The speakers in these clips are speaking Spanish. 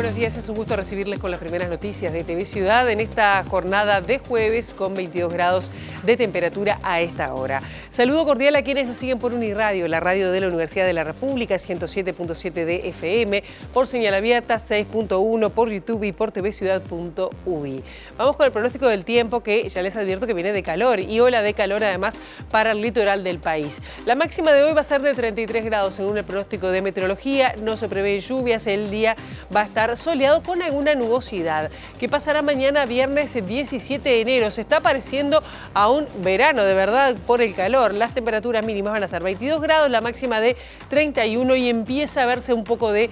buenos días, es un gusto recibirles con las primeras noticias de TV Ciudad en esta jornada de jueves con 22 grados de temperatura a esta hora. Saludo cordial a quienes nos siguen por Uniradio, la radio de la Universidad de la República, 107.7 de FM, por señal abierta 6.1, por YouTube y por tvciudad.uy. Vamos con el pronóstico del tiempo, que ya les advierto que viene de calor y ola de calor además para el litoral del país. La máxima de hoy va a ser de 33 grados según el pronóstico de meteorología, no se prevé lluvias, el día va a estar soleado con alguna nubosidad. ¿Qué pasará mañana viernes 17 de enero? Se está pareciendo a un verano de verdad por el calor. Las temperaturas mínimas van a ser 22 grados, la máxima de 31 y empieza a verse un poco de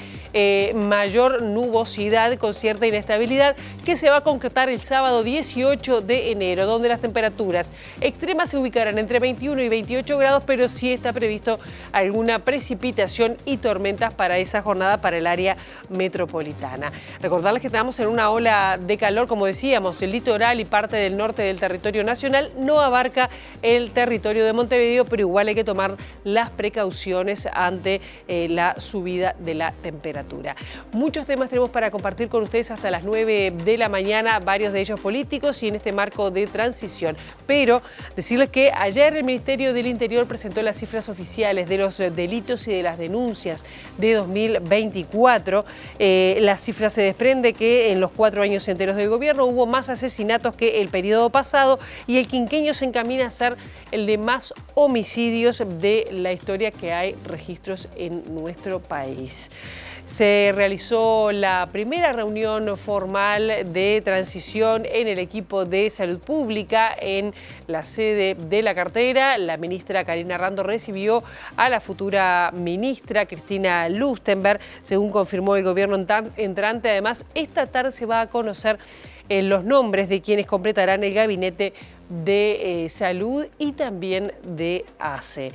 mayor nubosidad con cierta inestabilidad que se va a concretar el sábado 18 de enero, donde las temperaturas extremas se ubicarán entre 21 y 28 grados, pero sí está previsto alguna precipitación y tormentas para esa jornada para el área metropolitana. Recordarles que estamos en una ola de calor, como decíamos, el litoral y parte del norte del territorio nacional no abarca el territorio de Montevideo, pero igual hay que tomar las precauciones ante la subida de la temperatura. Muchos temas tenemos para compartir con ustedes hasta las 9 de la mañana, varios de ellos políticos y en este marco de transición. Pero decirles que ayer el Ministerio del Interior presentó las cifras oficiales de los delitos y de las denuncias de 2024. La cifra se desprende que en los 4 años enteros del gobierno hubo más asesinatos que el periodo pasado y el quinquenio se encamina a ser el de más homicidios de la historia que hay registros en nuestro país. Se realizó la primera reunión formal de transición en el equipo de salud pública en la sede de la cartera. La ministra Karina Rando recibió a la futura ministra Cristina Lustenberg, según confirmó el gobierno entrante. Además, esta tarde se va a conocer los nombres de quienes completarán el gabinete de salud y también de ACE.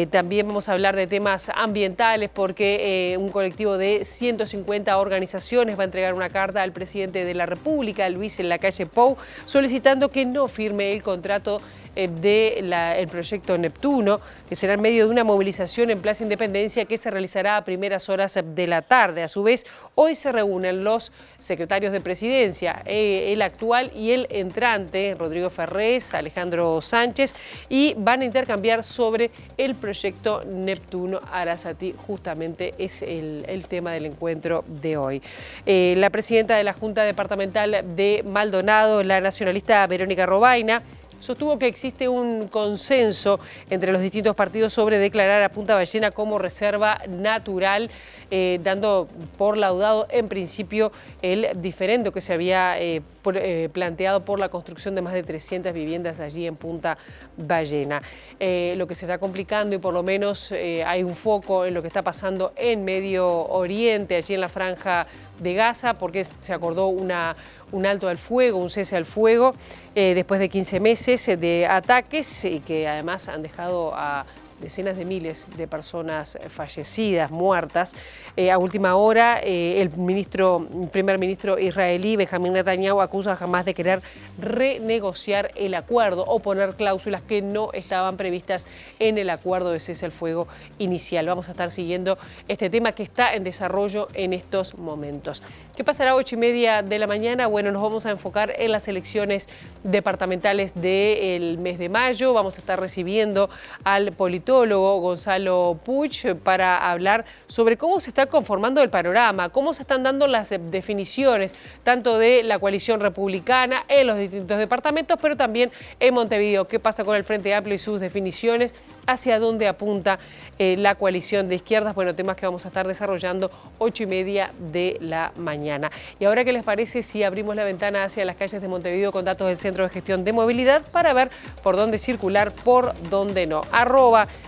También vamos a hablar de temas ambientales porque un colectivo de 150 organizaciones va a entregar una carta al presidente de la República, Luis Lacalle Pou, solicitando que no firme el contrato del proyecto Neptuno, que será en medio de una movilización en Plaza Independencia que se realizará a primeras horas de la tarde. A su vez, hoy se reúnen los secretarios de Presidencia, el actual y el entrante, Rodrigo Ferrés, Alejandro Sánchez, y van a intercambiar sobre el proyecto Neptuno. Arasati justamente es el tema del encuentro de hoy. La presidenta de la Junta Departamental de Maldonado, la nacionalista Verónica Robaina, sostuvo que existe un consenso entre los distintos partidos sobre declarar a Punta Ballena como reserva natural, dando por laudado en principio el diferendo que se había planteado por la construcción de más de 300 viviendas allí en Punta Ballena. Lo que se está complicando y por lo menos hay un foco en lo que está pasando en Medio Oriente, allí en la Franja de Gaza, porque se acordó un alto al fuego, un cese al fuego, después de 15 meses de ataques y que además han dejado a decenas de miles de personas fallecidas, muertas. A última hora, el primer ministro israelí, Benjamín Netanyahu, acusa a Hamás de querer renegociar el acuerdo o poner cláusulas que no estaban previstas en el acuerdo de cese al fuego inicial. Vamos a estar siguiendo este tema que está en desarrollo en estos momentos. ¿Qué pasará a 8:30 de la mañana? Bueno, nos vamos a enfocar en las elecciones departamentales del mes de mayo. Vamos a estar recibiendo al politólogo Gonzalo Puig para hablar sobre cómo se está conformando el panorama, cómo se están dando las definiciones tanto de la coalición republicana en los distintos departamentos, pero también en Montevideo. ¿Qué pasa con el Frente Amplio y sus definiciones? ¿Hacia dónde apunta la coalición de izquierdas? Bueno, temas que vamos a estar desarrollando 8:30 de la mañana. Y ahora, ¿qué les parece si abrimos la ventana hacia las calles de Montevideo con datos del Centro de Gestión de Movilidad para ver por dónde circular, por dónde no?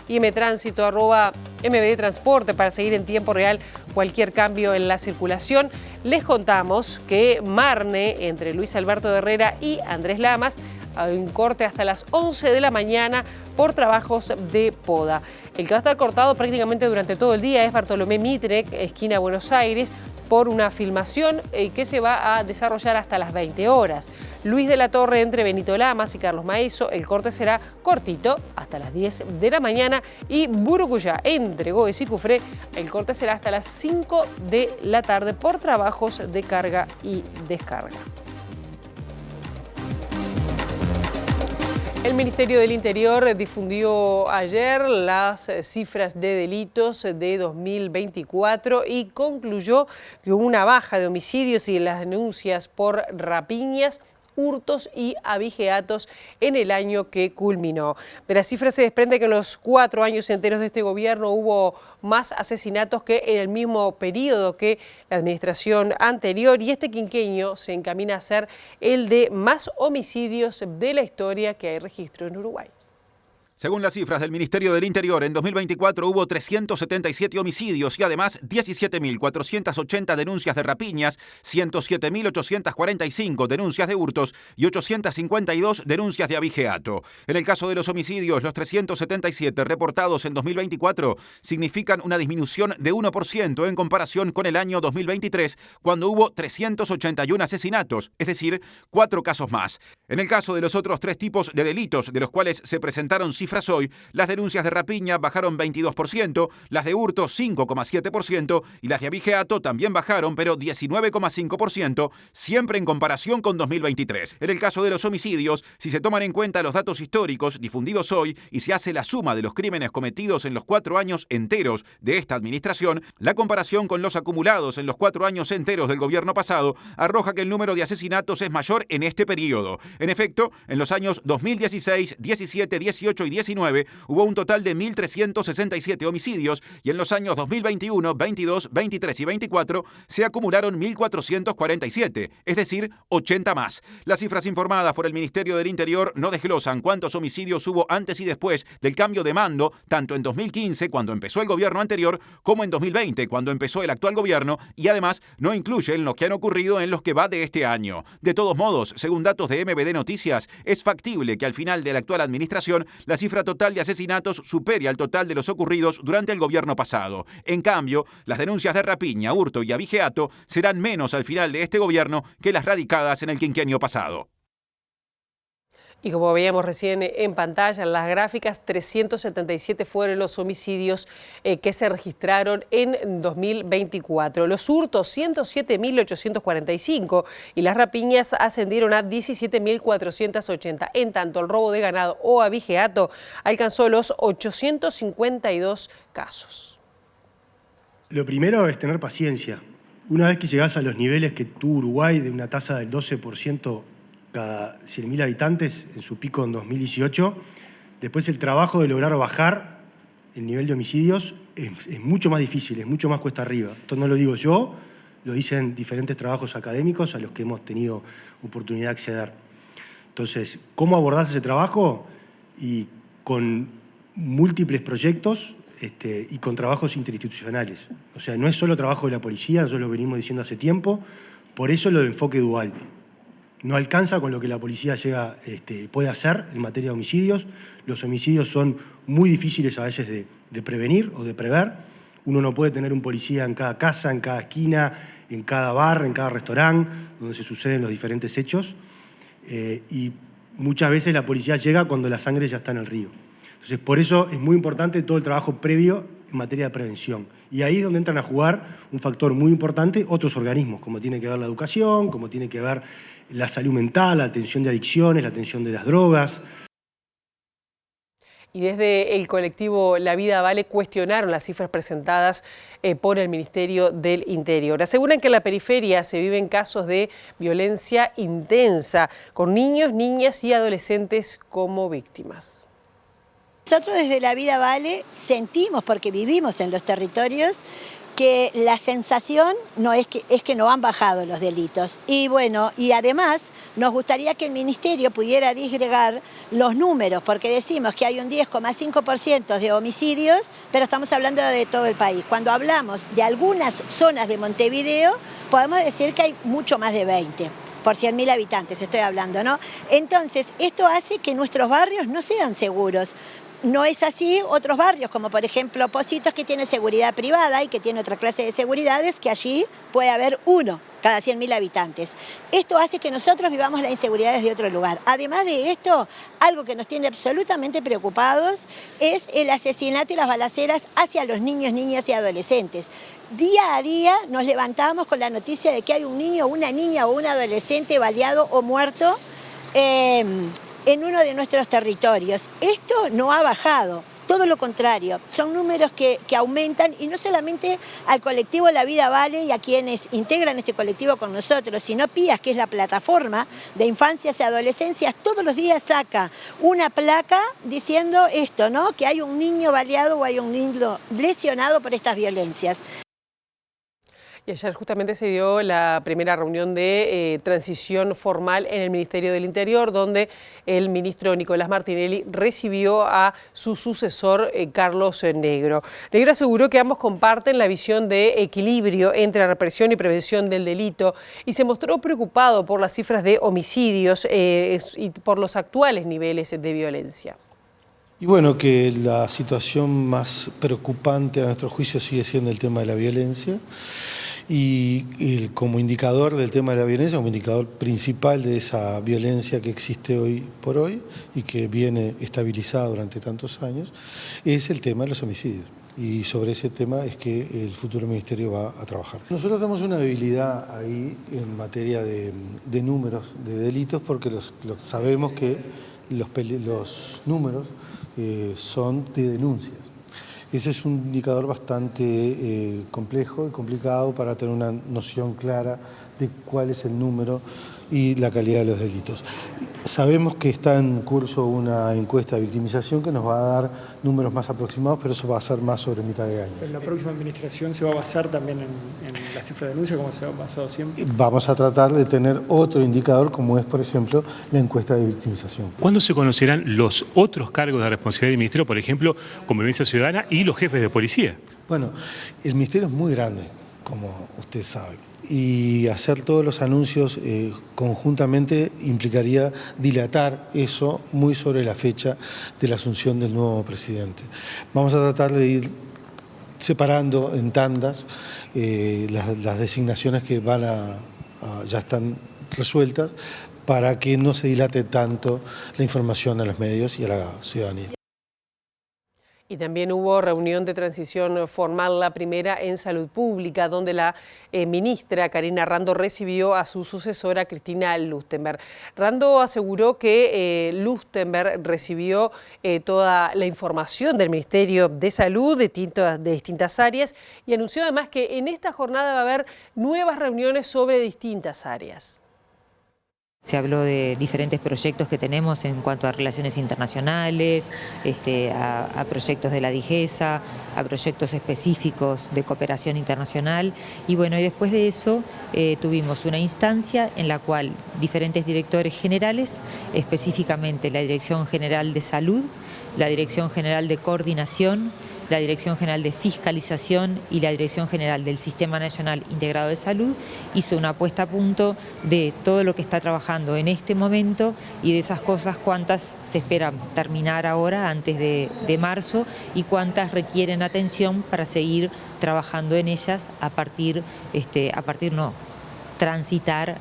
@IMTránsito, @MBD Transporte para seguir en tiempo real cualquier cambio en la circulación. Les contamos que Marne, entre Luis Alberto de Herrera y Andrés Lamas, hay un corte hasta las 11 de la mañana por trabajos de poda. El que va a estar cortado prácticamente durante todo el día es Bartolomé Mitre, esquina Buenos Aires, por una filmación que se va a desarrollar hasta las 20 horas. Luis de la Torre entre Benito Lamas y Carlos Maeso, el corte será cortito, hasta las 10 de la mañana, y Burucuyá entre Goes y Cufré, el corte será hasta las 5 de la tarde por trabajos de carga y descarga. El Ministerio del Interior difundió ayer las cifras de delitos de 2024 y concluyó que hubo una baja de homicidios y de las denuncias por rapiñas, hurtos y abigeatos en el año que culminó. De las cifras se desprende que en los 4 años enteros de este gobierno hubo más asesinatos que en el mismo periodo que la administración anterior, y este quinquenio se encamina a ser el de más homicidios de la historia que hay registro en Uruguay. Según las cifras del Ministerio del Interior, en 2024 hubo 377 homicidios y además 17.480 denuncias de rapiñas, 107.845 denuncias de hurtos y 852 denuncias de abigeato. En el caso de los homicidios, los 377 reportados en 2024 significan una disminución de 1% en comparación con el año 2023, cuando hubo 381 asesinatos, es decir, 4 casos más. En el caso de los otros 3 tipos de delitos de los cuales se presentaron cifras hoy, las denuncias de rapiña bajaron 22%, las de hurto 5,7% y las de abigeato también bajaron, pero 19,5%, siempre en comparación con 2023. En el caso de los homicidios, si se toman en cuenta los datos históricos difundidos hoy y se hace la suma de los crímenes cometidos en los 4 años enteros de esta administración, la comparación con los acumulados en los 4 años enteros del gobierno pasado arroja que el número de asesinatos es mayor en este periodo. En efecto, en los años 2016, 17, 18 y 19 hubo un total de 1.367 homicidios y en los años 2021, 22, 23 y 24 se acumularon 1.447, es decir, 80 más. Las cifras informadas por el Ministerio del Interior no desglosan cuántos homicidios hubo antes y después del cambio de mando, tanto en 2015, cuando empezó el gobierno anterior, como en 2020, cuando empezó el actual gobierno, y además no incluyen los que han ocurrido en los que va de este año. De todos modos, según datos de MBD Noticias, es factible que al final de la actual administración la cifra total de asesinatos supere al total de los ocurridos durante el gobierno pasado. En cambio, las denuncias de rapiña, hurto y abigeato serán menos al final de este gobierno que las radicadas en el quinquenio pasado. Y como veíamos recién en pantalla, en las gráficas, 377 fueron los homicidios que se registraron en 2024. Los hurtos, 107.845 y las rapiñas ascendieron a 17.480. En tanto, el robo de ganado o abigeato alcanzó los 852 casos. Lo primero es tener paciencia. Una vez que llegás a los niveles que tuvo Uruguay, de una tasa del 12% cada 100.000 habitantes en su pico en 2018, después el trabajo de lograr bajar el nivel de homicidios es mucho más difícil, es mucho más cuesta arriba. Esto no lo digo yo, lo dicen diferentes trabajos académicos a los que hemos tenido oportunidad de acceder. Entonces, ¿cómo abordás ese trabajo? Y con múltiples proyectos y con trabajos interinstitucionales. O sea, no es solo trabajo de la policía, nosotros lo venimos diciendo hace tiempo, por eso lo del enfoque dual. No alcanza con lo que la policía puede hacer en materia de homicidios. Los homicidios son muy difíciles a veces de prevenir o de prever. Uno no puede tener un policía en cada casa, en cada esquina, en cada bar, en cada restaurante, donde se suceden los diferentes hechos. Y muchas veces la policía llega cuando la sangre ya está en el río. Entonces, por eso es muy importante todo el trabajo previo en materia de prevención. Y ahí es donde entran a jugar un factor muy importante otros organismos, como tiene que ver la educación, como tiene que ver la salud mental, la atención de adicciones, la atención de las drogas. Y desde el colectivo La Vida Vale cuestionaron las cifras presentadas por el Ministerio del Interior. Aseguran que en la periferia se viven casos de violencia intensa, con niños, niñas y adolescentes como víctimas. Nosotros desde La Vida Vale sentimos, porque vivimos en los territorios, que la sensación es que no han bajado los delitos. Y bueno, y además nos gustaría que el Ministerio pudiera disgregar los números, porque decimos que hay un 10,5% de homicidios, pero estamos hablando de todo el país. Cuando hablamos de algunas zonas de Montevideo, podemos decir que hay mucho más de 20. Por 100.000 habitantes estoy hablando, ¿no? Entonces, esto hace que nuestros barrios no sean seguros. no es así otros barrios, como por ejemplo Pocitos, que tiene seguridad privada y que tiene otra clase de seguridades, que allí puede haber uno cada 100.000 habitantes. Esto hace que nosotros vivamos la inseguridad desde otro lugar. Además de esto, algo que nos tiene absolutamente preocupados es el asesinato y las balaceras hacia los niños, niñas y adolescentes. Día a día nos levantamos con la noticia de que hay un niño, una niña o un adolescente baleado o muerto en uno de nuestros territorios. Esto no ha bajado, todo lo contrario, son números que aumentan, y no solamente al colectivo La Vida Vale y a quienes integran este colectivo con nosotros, sino PIAS, que es la plataforma de infancias y adolescencias, todos los días saca una placa diciendo esto, ¿no? Que hay un niño baleado o hay un niño lesionado por estas violencias. Y ayer justamente se dio la primera reunión de transición formal en el Ministerio del Interior, donde el ministro Nicolás Martinelli recibió a su sucesor, Carlos Negro. Negro aseguró que ambos comparten la visión de equilibrio entre represión y prevención del delito y se mostró preocupado por las cifras de homicidios y por los actuales niveles de violencia. Y bueno, que la situación más preocupante a nuestro juicio sigue siendo el tema de la violencia. Y como indicador del tema de la violencia, como indicador principal de esa violencia que existe hoy por hoy y que viene estabilizada durante tantos años, es el tema de los homicidios. Y sobre ese tema es que el futuro ministerio va a trabajar. Nosotros tenemos una debilidad ahí en materia de números de delitos, porque sabemos que los números son de denuncias. Ese es un indicador bastante complejo y complicado para tener una noción clara de cuál es el número y la calidad de los delitos. Sabemos que está en curso una encuesta de victimización que nos va a dar números más aproximados, pero eso va a ser más sobre mitad de año. ¿En la próxima administración se va a basar también en la cifra de denuncia, como se ha basado siempre? Vamos a tratar de tener otro indicador, como es, por ejemplo, la encuesta de victimización. ¿Cuándo se conocerán los otros cargos de responsabilidad del Ministerio, por ejemplo, Convivencia Ciudadana y los jefes de policía? Bueno, el Ministerio es muy grande, como usted sabe. Y hacer todos los anuncios conjuntamente implicaría dilatar eso muy sobre la fecha de la asunción del nuevo presidente. Vamos a tratar de ir separando en tandas las designaciones que ya están resueltas, para que no se dilate tanto la información a los medios y a la ciudadanía. Y también hubo reunión de transición formal, la primera en Salud Pública, donde la ministra Karina Rando recibió a su sucesora Cristina Lustenberg. Rando aseguró que Lustenberg recibió toda la información del Ministerio de Salud de distintas áreas y anunció además que en esta jornada va a haber nuevas reuniones sobre distintas áreas. Se habló de diferentes proyectos que tenemos en cuanto a relaciones internacionales, a proyectos de la DIGESA, a proyectos específicos de cooperación internacional. Y bueno, y después de eso tuvimos una instancia en la cual diferentes directores generales, específicamente la Dirección General de Salud, la Dirección General de Coordinación, la Dirección General de Fiscalización y la Dirección General del Sistema Nacional Integrado de Salud, hizo una puesta a punto de todo lo que está trabajando en este momento y de esas cosas cuántas se esperan terminar ahora antes de marzo y cuántas requieren atención para seguir trabajando en ellas transitar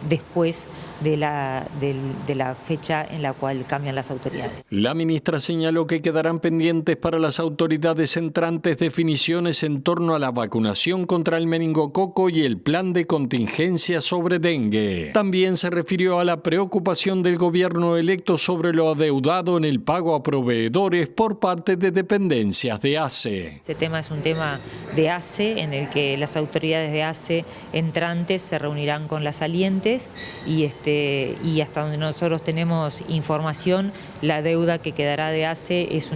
después de la fecha en la cual cambian las autoridades. La ministra señaló que quedarán pendientes para las autoridades entrantes definiciones en torno a la vacunación contra el meningococo y el plan de contingencia sobre dengue. También se refirió a la preocupación del gobierno electo sobre lo adeudado en el pago a proveedores por parte de dependencias de ACE. Este tema es un tema de ACE, en el que las autoridades de ACE entrantes se reunirán con las salientes y hasta donde nosotros tenemos información, la deuda que quedará de ACE es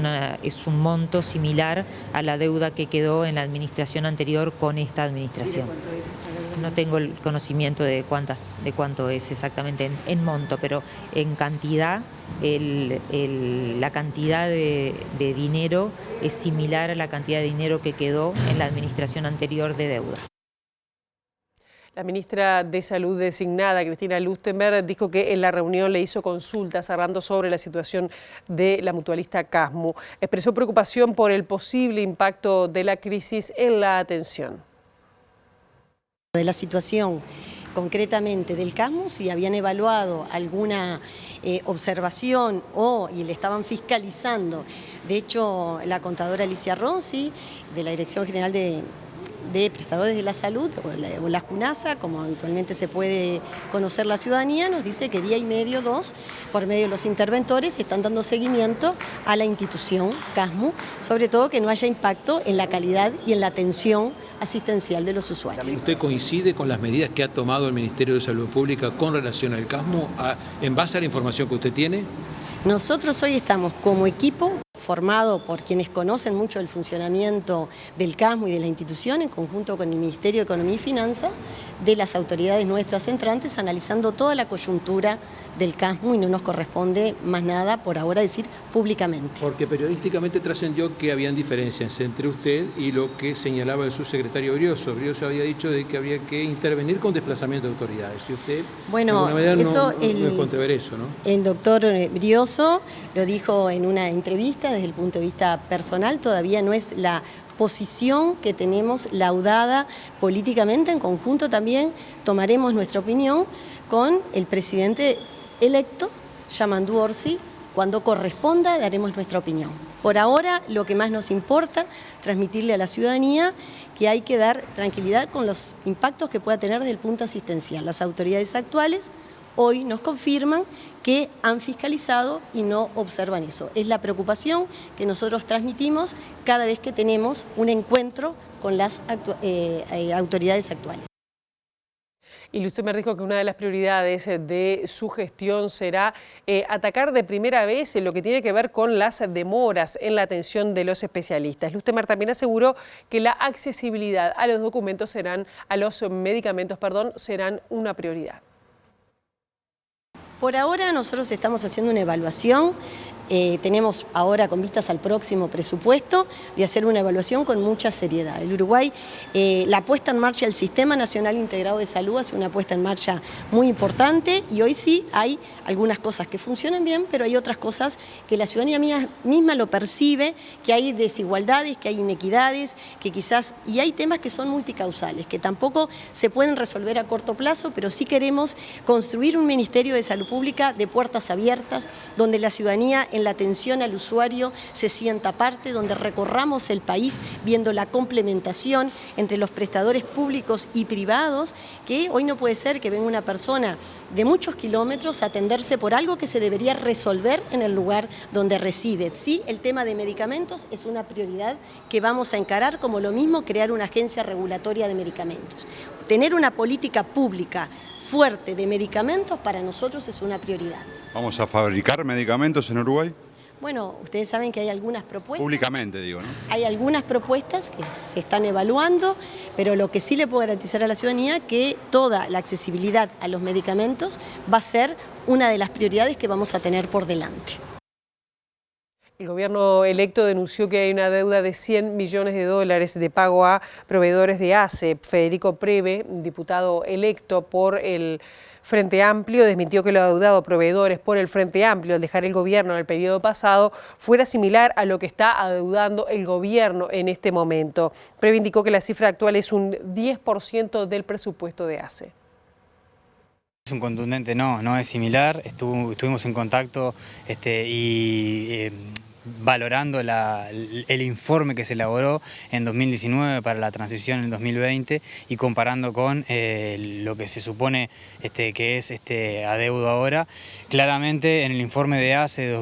un monto similar a la deuda que quedó en la administración anterior con esta administración. ¿Y de cuánto es esa deuda? No tengo el conocimiento de cuánto es exactamente en monto, pero en cantidad, la cantidad de dinero es similar a la cantidad de dinero que quedó en la administración anterior de deuda. La ministra de Salud designada, Cristina Lustenberg, dijo que en la reunión le hizo consultas hablando sobre la situación de la mutualista Casmu. Expresó preocupación por el posible impacto de la crisis en la atención. De la situación concretamente del Casmu, si habían evaluado alguna observación y le estaban fiscalizando. De hecho, la contadora Alicia Ronzi, de la Dirección General de Prestadores de la Salud, o la JUNASA, como habitualmente se puede conocer la ciudadanía, nos dice que día y medio, 2, por medio de los interventores, están dando seguimiento a la institución Casmu, sobre todo que no haya impacto en la calidad y en la atención asistencial de los usuarios. ¿Usted coincide con las medidas que ha tomado el Ministerio de Salud Pública con relación al Casmu, en base a la información que usted tiene? Nosotros hoy estamos como equipo formado por quienes conocen mucho el funcionamiento del Casmu y de la institución, en conjunto con el Ministerio de Economía y Finanzas, de las autoridades nuestras entrantes, analizando toda la coyuntura del Casmu, y no nos corresponde más nada por ahora decir públicamente. Porque periodísticamente trascendió que habían diferencias entre usted y lo que señalaba el subsecretario Brioso. Brioso había dicho de que habría que intervenir con desplazamiento de autoridades. Y usted, bueno, de alguna manera, eso no es contraver eso, ¿no? El doctor Brioso lo dijo en una entrevista. Desde el punto de vista personal, todavía no es la posición que tenemos laudada políticamente. En conjunto también tomaremos nuestra opinión con el presidente electo, Yamandu Orsi. Cuando corresponda daremos nuestra opinión. Por ahora, lo que más nos importa, transmitirle a la ciudadanía que hay que dar tranquilidad con los impactos que pueda tener desde el punto asistencial. Las autoridades actuales hoy nos confirman que han fiscalizado y no observan eso. Es la preocupación que nosotros transmitimos cada vez que tenemos un encuentro con las autoridades actuales. Y Lustenberg dijo que una de las prioridades de su gestión será atacar de primera vez lo que tiene que ver con las demoras en la atención de los especialistas. Lustenberg también aseguró que la accesibilidad a los documentos medicamentos serán una prioridad. Por ahora nosotros estamos haciendo una evaluación, tenemos ahora con vistas al próximo presupuesto de hacer una evaluación con mucha seriedad. El Uruguay, la puesta en marcha del Sistema Nacional Integrado de Salud hace una puesta en marcha muy importante, y hoy sí hay algunas cosas que funcionan bien, pero hay otras cosas que la ciudadanía misma lo percibe, que hay desigualdades, que hay inequidades, que quizás, y hay temas que son multicausales, que tampoco se pueden resolver a corto plazo, pero sí queremos construir un Ministerio de Salud Pública de puertas abiertas, donde la ciudadanía en la atención al usuario se sienta parte, donde recorramos el país viendo la complementación entre los prestadores públicos y privados, que hoy no puede ser que venga una persona de muchos kilómetros a atenderse por algo que se debería resolver en el lugar donde reside. Sí, el tema de medicamentos es una prioridad que vamos a encarar, como lo mismo crear una agencia regulatoria de medicamentos. Tener una política pública fuerte de medicamentos para nosotros es una prioridad. ¿Vamos a fabricar medicamentos en Uruguay? Bueno, ustedes saben que hay algunas propuestas. Públicamente, digo, ¿no? Hay algunas propuestas que se están evaluando, pero lo que sí le puedo garantizar a la ciudadanía es que toda la accesibilidad a los medicamentos va a ser una de las prioridades que vamos a tener por delante. El gobierno electo denunció que hay una deuda de $100 millones de pago a proveedores de ACE. Federico Preve, diputado electo por el Frente Amplio, desmintió que lo adeudado a proveedores por el Frente Amplio al dejar el gobierno en el periodo pasado fuera similar a lo que está adeudando el gobierno en este momento. Preve indicó que la cifra actual es un 10% del presupuesto de ACE. Es un contundente no es similar. Estuvimos en contacto valorando el informe que se elaboró en 2019 para la transición en 2020 y comparando con lo que se supone que es adeudo ahora. Claramente en el informe de ACE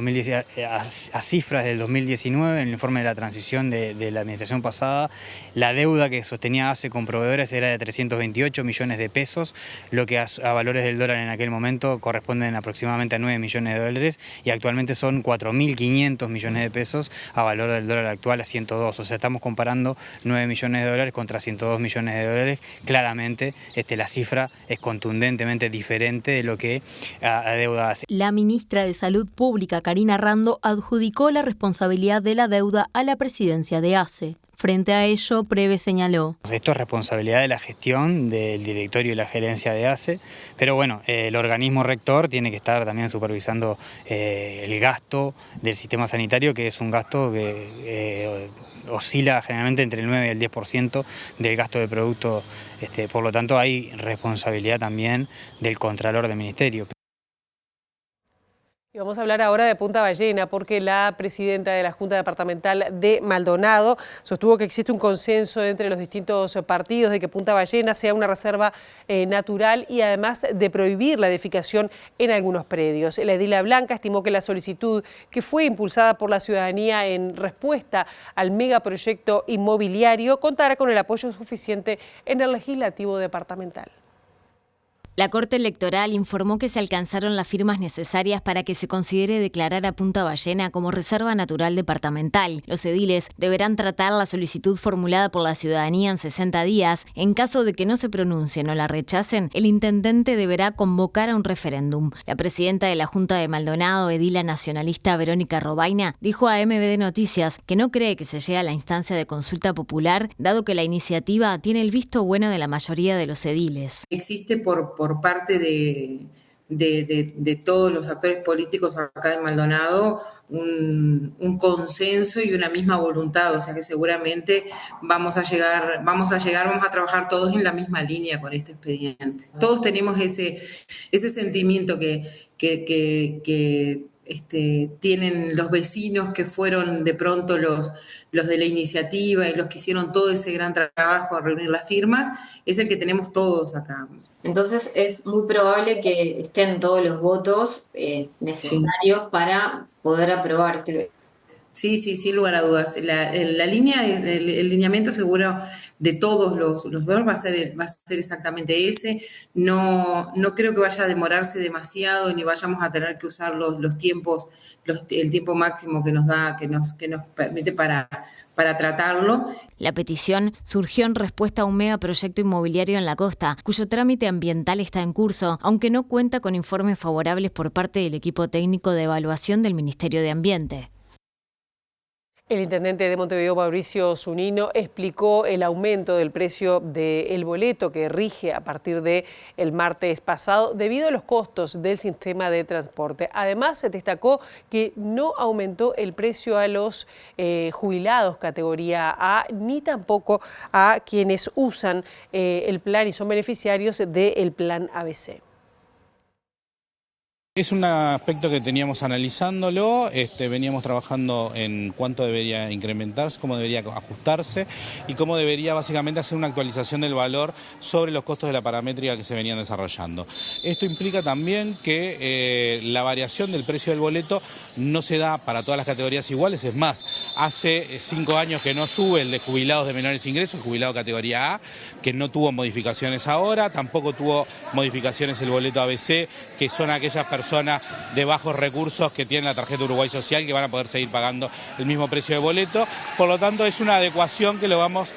a cifras del 2019, en el informe de la transición de la administración pasada, la deuda que sostenía ACE con proveedores era de 328 millones de pesos, lo que a valores del dólar en aquel momento corresponden aproximadamente a 9 millones de dólares, y actualmente son 4.500 millones de pesos a valor del dólar actual a 102. O sea, estamos comparando 9 millones de dólares contra 102 millones de dólares. Claramente la cifra es contundentemente diferente de lo que adeuda ACE. La ministra de Salud Pública, Karina Rando, adjudicó la responsabilidad de la deuda a la presidencia de ACE. Frente a ello, Preve señaló: Esto es responsabilidad de la gestión, del directorio y la gerencia de ACE, pero bueno, el organismo rector tiene que estar también supervisando el gasto del sistema sanitario, que es un gasto que oscila generalmente entre el 9 y el 10% del gasto de producto, por lo tanto hay responsabilidad también del Contralor del Ministerio. Y vamos a hablar ahora de Punta Ballena, porque la presidenta de la Junta Departamental de Maldonado sostuvo que existe un consenso entre los distintos partidos de que Punta Ballena sea una reserva natural y además de prohibir la edificación en algunos predios. La edila Blanca estimó que la solicitud, que fue impulsada por la ciudadanía en respuesta al megaproyecto inmobiliario, contará con el apoyo suficiente en el legislativo departamental. La Corte Electoral informó que se alcanzaron las firmas necesarias para que se considere declarar a Punta Ballena como reserva natural departamental. Los ediles deberán tratar la solicitud formulada por la ciudadanía en 60 días. En caso de que no se pronuncien o la rechacen, el intendente deberá convocar a un referéndum. La presidenta de la Junta de Maldonado, edila nacionalista Verónica Robaina, dijo a MBD Noticias que no cree que se llegue a la instancia de consulta popular, dado que la iniciativa tiene el visto bueno de la mayoría de los ediles. Existe por parte de todos los actores políticos acá en Maldonado un consenso y una misma voluntad, o sea que seguramente vamos a trabajar todos en la misma línea con este expediente. Todos tenemos ese sentimiento que tienen los vecinos que fueron de pronto los de la iniciativa y los que hicieron todo ese gran trabajo a reunir las firmas, es el que tenemos todos acá. Entonces es muy probable que estén todos los votos necesarios para poder aprobar este. Sí, sin lugar a dudas. La línea, el lineamiento seguro de todos los dos va a ser exactamente ese. No creo que vaya a demorarse demasiado ni vayamos a tener que usar los tiempos, el tiempo máximo que nos permite para tratarlo. La petición surgió en respuesta a un megaproyecto inmobiliario en la costa, cuyo trámite ambiental está en curso, aunque no cuenta con informes favorables por parte del equipo técnico de evaluación del Ministerio de Ambiente. El intendente de Montevideo, Mauricio Zunino, explicó el aumento del precio del boleto que rige a partir del martes pasado debido a los costos del sistema de transporte. Además, se destacó que no aumentó el precio a los jubilados categoría A ni tampoco a quienes usan el plan y son beneficiarios del plan ABC. Es un aspecto que teníamos analizándolo, veníamos trabajando en cuánto debería incrementarse, cómo debería ajustarse y cómo debería básicamente hacer una actualización del valor sobre los costos de la paramétrica que se venían desarrollando. Esto implica también que la variación del precio del boleto no se da para todas las categorías iguales, es más, hace 5 años que no sube el de jubilados de menores ingresos, el jubilado categoría A, que no tuvo modificaciones ahora, tampoco tuvo modificaciones el boleto ABC, que son aquellas personas de bajos recursos que tienen la tarjeta Uruguay Social que van a poder seguir pagando el mismo precio de boleto. Por lo tanto, es una adecuación que lo vamos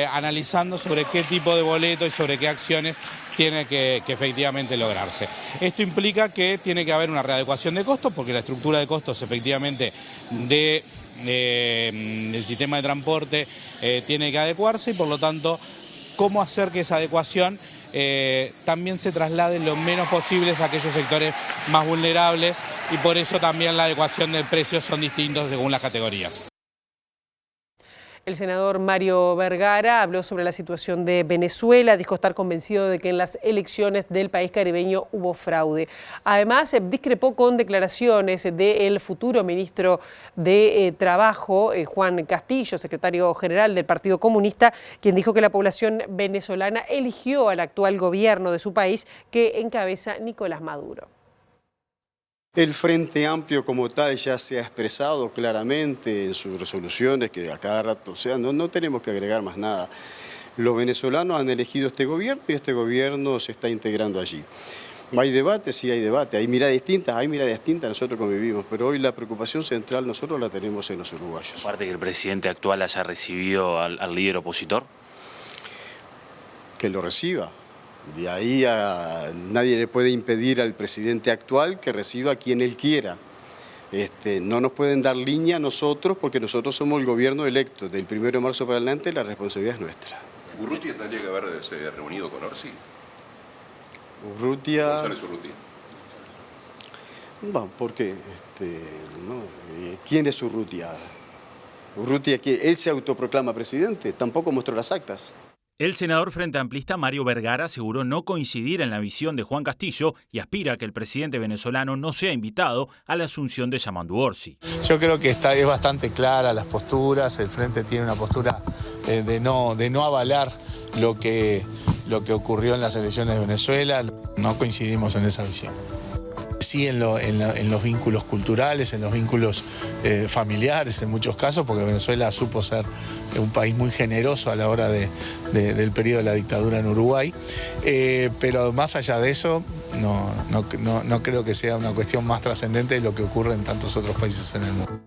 analizando sobre qué tipo de boleto y sobre qué acciones tiene que efectivamente lograrse. Esto implica que tiene que haber una readecuación de costos porque la estructura de costos efectivamente del sistema de transporte tiene que adecuarse y por lo tanto cómo hacer que esa adecuación también se traslade lo menos posible a aquellos sectores más vulnerables y por eso también la adecuación del precio son distintos según las categorías. El senador Mario Vergara habló sobre la situación de Venezuela, dijo estar convencido de que en las elecciones del país caribeño hubo fraude. Además, discrepó con declaraciones del futuro ministro de Trabajo, Juan Castillo, secretario general del Partido Comunista, quien dijo que la población venezolana eligió al actual gobierno de su país que encabeza Nicolás Maduro. El Frente Amplio como tal ya se ha expresado claramente en sus resoluciones que a cada rato, o sea, no tenemos que agregar más nada. Los venezolanos han elegido este gobierno y este gobierno se está integrando allí. ¿Hay debate? Sí hay debate. Hay miradas distintas, nosotros convivimos, pero hoy la preocupación central nosotros la tenemos en los uruguayos. Aparte que el presidente actual haya recibido al líder opositor. Que lo reciba. De ahí nadie le puede impedir al presidente actual que reciba a quien él quiera. No nos pueden dar línea a nosotros porque nosotros somos el gobierno electo. Del 1 de marzo para adelante la responsabilidad es nuestra. ¿Urrutia tendría que haberse reunido con Orsi? Urrutia... González Urrutia. No, ¿por qué? ¿Quién es Urrutia? Urrutia, que él se autoproclama presidente, tampoco mostró las actas. El senador frente amplista Mario Vergara aseguró no coincidir en la visión de Juan Castillo y aspira a que el presidente venezolano no sea invitado a la asunción de Yamandu Orsi. Yo creo que es bastante clara las posturas, el Frente tiene una postura de no avalar lo que ocurrió en las elecciones de Venezuela, no coincidimos en esa visión. Sí en los vínculos culturales, en los vínculos familiares en muchos casos, porque Venezuela supo ser un país muy generoso a la hora del periodo de la dictadura en Uruguay, pero más allá de eso no creo que sea una cuestión más trascendente de lo que ocurre en tantos otros países en el mundo.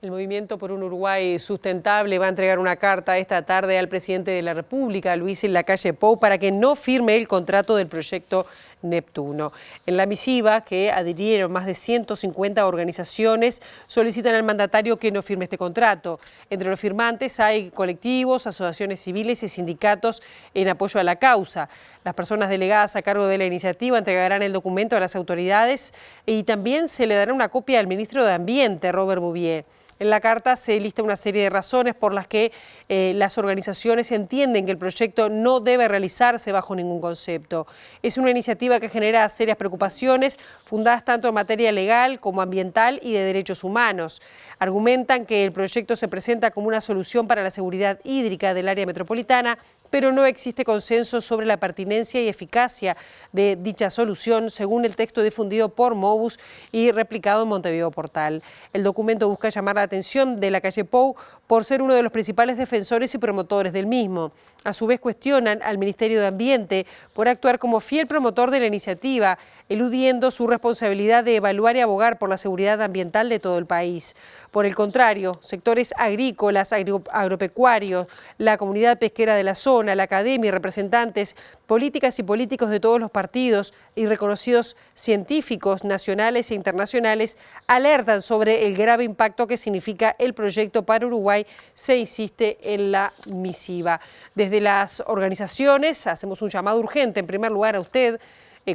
El Movimiento por un Uruguay Sustentable va a entregar una carta esta tarde al presidente de la República, Luis Lacalle Pou, para que no firme el contrato del proyecto Neptuno. En la misiva, que adhirieron más de 150 organizaciones, solicitan al mandatario que no firme este contrato. Entre los firmantes hay colectivos, asociaciones civiles y sindicatos en apoyo a la causa. Las personas delegadas a cargo de la iniciativa entregarán el documento a las autoridades y también se le dará una copia al ministro de Ambiente, Robert Bouvier. En la carta se lista una serie de razones por las que las organizaciones entienden que el proyecto no debe realizarse bajo ningún concepto. Es una iniciativa que genera serias preocupaciones, fundadas tanto en materia legal como ambiental y de derechos humanos. Argumentan que el proyecto se presenta como una solución para la seguridad hídrica del área metropolitana, pero no existe consenso sobre la pertinencia y eficacia de dicha solución, según el texto difundido por Mobus y replicado en Montevideo Portal. El documento busca llamar la atención de Lacalle Pou por ser uno de los principales defensores y promotores del mismo. A su vez cuestionan al Ministerio de Ambiente por actuar como fiel promotor de la iniciativa, eludiendo su responsabilidad de evaluar y abogar por la seguridad ambiental de todo el país. Por el contrario, sectores agrícolas, agropecuarios, la comunidad pesquera de la zona, la academia y representantes, políticas y políticos de todos los partidos y reconocidos científicos nacionales e internacionales alertan sobre el grave impacto que significa el proyecto para Uruguay, se insiste en la misiva. Desde las organizaciones hacemos un llamado urgente, en primer lugar a usted,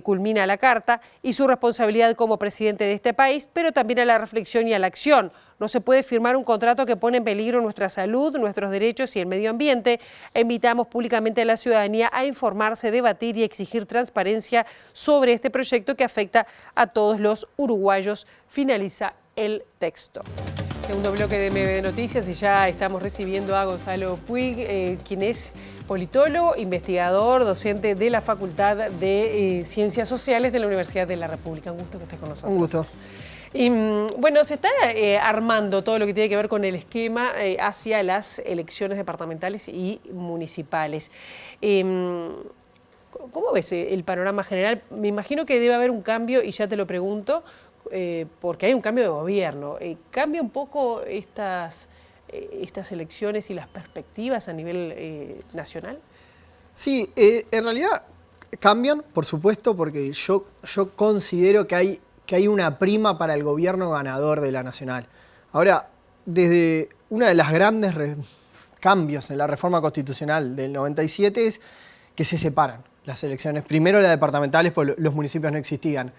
culmina la carta, y su responsabilidad como presidente de este país, pero también a la reflexión y a la acción. No se puede firmar un contrato que pone en peligro nuestra salud, nuestros derechos y el medio ambiente. Invitamos públicamente a la ciudadanía a informarse, debatir y exigir transparencia sobre este proyecto que afecta a todos los uruguayos. Finaliza el texto. Segundo bloque de MB Noticias y ya estamos recibiendo a Gonzalo Puig, quien es politólogo, investigador, docente de la Facultad de Ciencias Sociales de la Universidad de la República. Un gusto que estés con nosotros. Un gusto. Y, bueno, se está armando todo lo que tiene que ver con el esquema hacia las elecciones departamentales y municipales. ¿Cómo ves el panorama general? Me imagino que debe haber un cambio, y ya te lo pregunto, porque hay un cambio de gobierno. ¿Cambia un poco estas elecciones y las perspectivas a nivel nacional? Sí, en realidad cambian, por supuesto, porque yo considero que hay una prima para el gobierno ganador de la nacional. Ahora, desde una de las grandes cambios en la reforma constitucional del 97 es que se separan las elecciones. Primero las departamentales, porque los municipios no existían.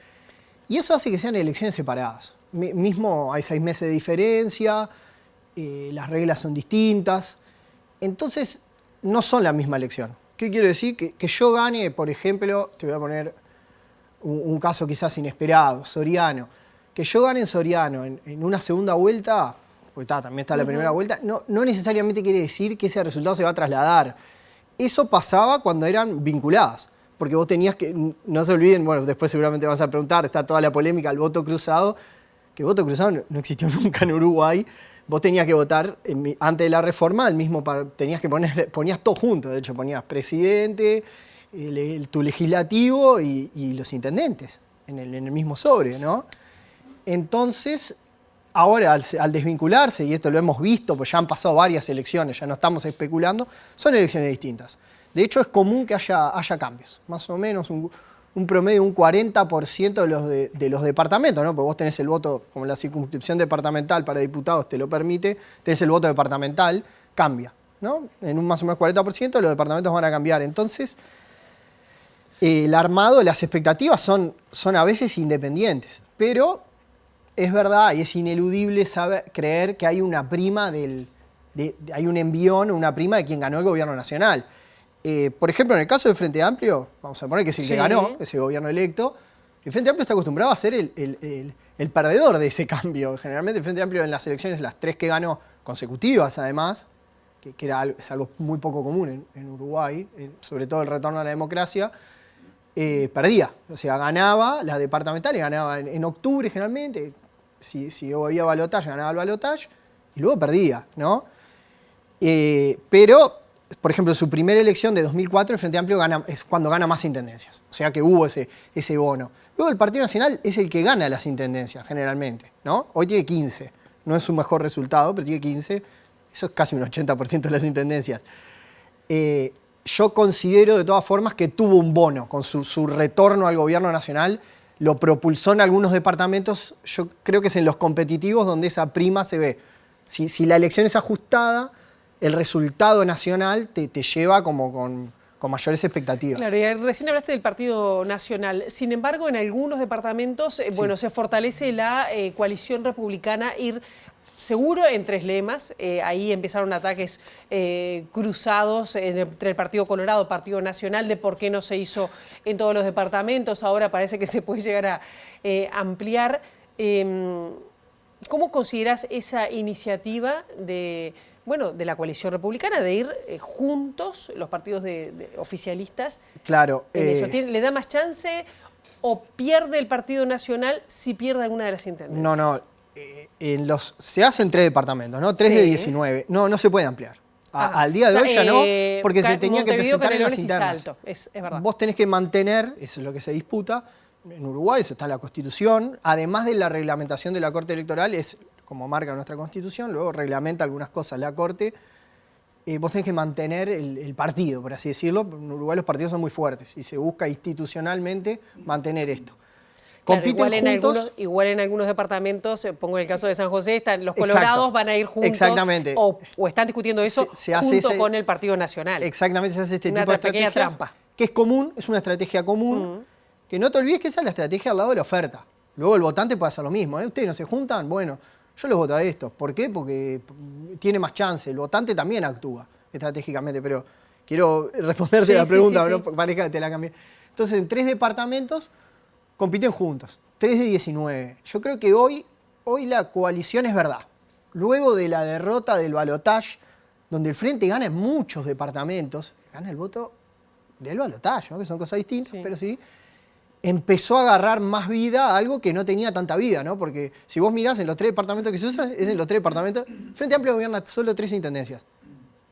Y eso hace que sean elecciones separadas. Mismo hay 6 meses de diferencia, las reglas son distintas. Entonces, no son la misma elección. ¿Qué quiero decir? Que yo gane, por ejemplo, te voy a poner un caso quizás inesperado, Soriano. Que yo gane en Soriano en una segunda vuelta, porque también está la primera vuelta, no necesariamente quiere decir que ese resultado se va a trasladar. Eso pasaba cuando eran vinculadas. Porque vos tenías que, no se olviden, bueno, después seguramente vas a preguntar, está toda la polémica del voto cruzado, que el voto cruzado no existió nunca en Uruguay. Vos tenías que votar, antes de la reforma, ponías todo junto, de hecho ponías presidente, tu legislativo y los intendentes en el mismo sobre, ¿no? Entonces, ahora al desvincularse, y esto lo hemos visto, pues ya han pasado varias elecciones, ya no estamos especulando, son elecciones distintas. De hecho, es común que haya cambios, más o menos un promedio de un 40% de los departamentos, ¿no? Porque vos tenés el voto, como la circunscripción departamental para diputados te lo permite, tenés el voto departamental, cambia, ¿no? En un más o menos 40% los departamentos van a cambiar. Entonces, el armado, las expectativas son a veces independientes, pero es verdad y es ineludible creer que hay una prima hay un envión, una prima de quien ganó el gobierno nacional. Por ejemplo, en el caso del Frente Amplio, vamos a poner que es el que ganó, ese gobierno electo, el Frente Amplio está acostumbrado a ser el perdedor de ese cambio. Generalmente el Frente Amplio en las elecciones, las 3 que ganó consecutivas además, que es algo muy poco común en Uruguay, sobre todo el retorno a la democracia, perdía. O sea, ganaba las departamentales, ganaba en octubre generalmente, si había balotaje, ganaba el balotaje, y luego perdía, ¿no? Pero, por ejemplo, en su primera elección de 2004, el Frente Amplio es cuando gana más intendencias. O sea que hubo ese bono. Luego el Partido Nacional es el que gana las intendencias, generalmente, ¿no? Hoy tiene 15. No es su mejor resultado, pero tiene 15. Eso es casi un 80% de las intendencias. Yo considero de todas formas que tuvo un bono con su retorno al gobierno nacional. Lo propulsó en algunos departamentos. Yo creo que es en los competitivos donde esa prima se ve. Si la elección es ajustada, el resultado nacional te lleva como con mayores expectativas. Claro, y recién hablaste del Partido Nacional. Sin embargo, en algunos departamentos, bueno, se fortalece la coalición republicana ir seguro en 3 lemas. Ahí empezaron ataques cruzados entre el Partido Colorado, Partido Nacional, de por qué no se hizo en todos los departamentos. Ahora parece que se puede llegar a ampliar. ¿Cómo consideras esa iniciativa de la coalición republicana, de ir juntos, los partidos oficialistas? Claro. Eso? ¿Le da más chance o pierde el Partido Nacional si pierde alguna de las intendencias? No. Se hacen 3 departamentos, ¿no? 3 de 19. No se puede ampliar. Al día de hoy ya no, porque se tenía que presentar en las internas. Salto, es verdad. Vos tenés que mantener, eso es lo que se disputa, en Uruguay, eso está en la Constitución, además de la reglamentación de la Corte Electoral, es como marca nuestra Constitución, luego reglamenta algunas cosas la Corte, vos tenés que mantener el partido, por así decirlo. En Uruguay los partidos son muy fuertes y se busca institucionalmente mantener esto. Claro, igual en algunos departamentos, pongo el caso de San José, los colorados van a ir juntos. Exactamente. O están discutiendo eso junto con el Partido Nacional. Exactamente, se hace este tipo de estrategias. Trampa. Que es común, es una estrategia común. Que no te olvides que esa es la estrategia al lado de la oferta. Luego el votante puede hacer lo mismo. Ustedes no se juntan, bueno, yo los voto a estos. ¿Por qué? Porque tiene más chance. El votante también actúa estratégicamente, pero quiero responderte la pregunta, no parezca que te la cambié. Entonces, en 3 departamentos compiten juntos, 3 de 19. Yo creo que hoy la coalición es verdad. Luego de la derrota del balotaje, donde el Frente gana en muchos departamentos, gana el voto del balotaje, ¿no? Que son cosas distintas, pero sí, empezó a agarrar más vida a algo que no tenía tanta vida, ¿no? Porque si vos mirás en los 3 departamentos que se usan, es en los 3 departamentos. Frente Amplio gobierna solo 3 intendencias.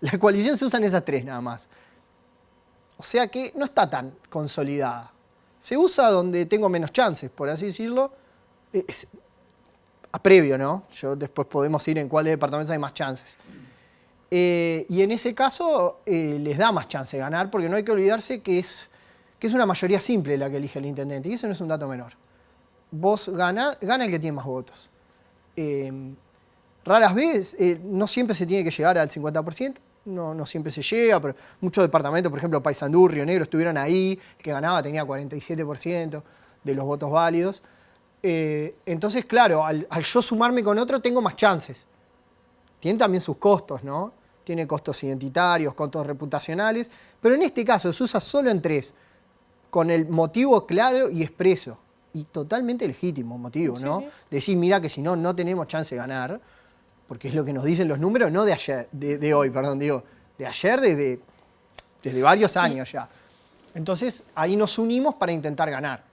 La coalición se usa en esas 3 nada más. O sea que no está tan consolidada. Se usa donde tengo menos chances, por así decirlo. A previo, ¿no? Después podemos ir en cuáles departamentos hay más chances. Y en ese caso les da más chance de ganar, porque no hay que olvidarse que es una mayoría simple la que elige el intendente, y eso no es un dato menor. Vos gana el que tiene más votos. Raras veces, no siempre se tiene que llegar al 50%, no siempre se llega, pero muchos departamentos, por ejemplo, Paysandú, Río Negro, estuvieron ahí, el que ganaba tenía 47% de los votos válidos. Entonces, claro, al yo sumarme con otro tengo más chances. Tiene también sus costos, ¿no? Tiene costos identitarios, costos reputacionales, pero en este caso se usa solo en 3, con el motivo claro y expreso, y totalmente legítimo motivo, ¿no? Sí. Decir, mira que si no tenemos chance de ganar, porque es lo que nos dicen los números, no de ayer, de hoy, perdón, digo, de ayer desde varios años ya. Entonces, ahí nos unimos para intentar ganar.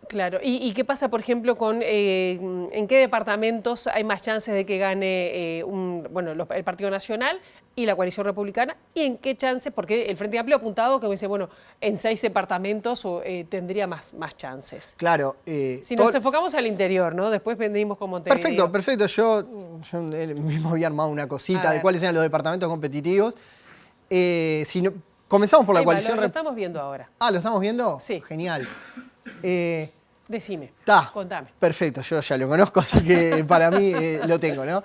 Claro. ¿Y qué pasa, por ejemplo, con en qué departamentos hay más chances de que gane el Partido Nacional y la coalición republicana? ¿Y en qué chances? Porque el Frente Amplio ha apuntado que dice, en 6 departamentos tendría más chances. Claro. Si nos enfocamos al interior, ¿no? Después vendimos con Montevideo. Perfecto. Yo mismo había armado una cosita de cuáles eran los departamentos competitivos. Comenzamos por la Ahí va, coalición... lo estamos viendo ahora. Ah, ¿lo estamos viendo? Sí. Genial. Decime, contame. Perfecto, yo ya lo conozco, así que para mí lo tengo, ¿no?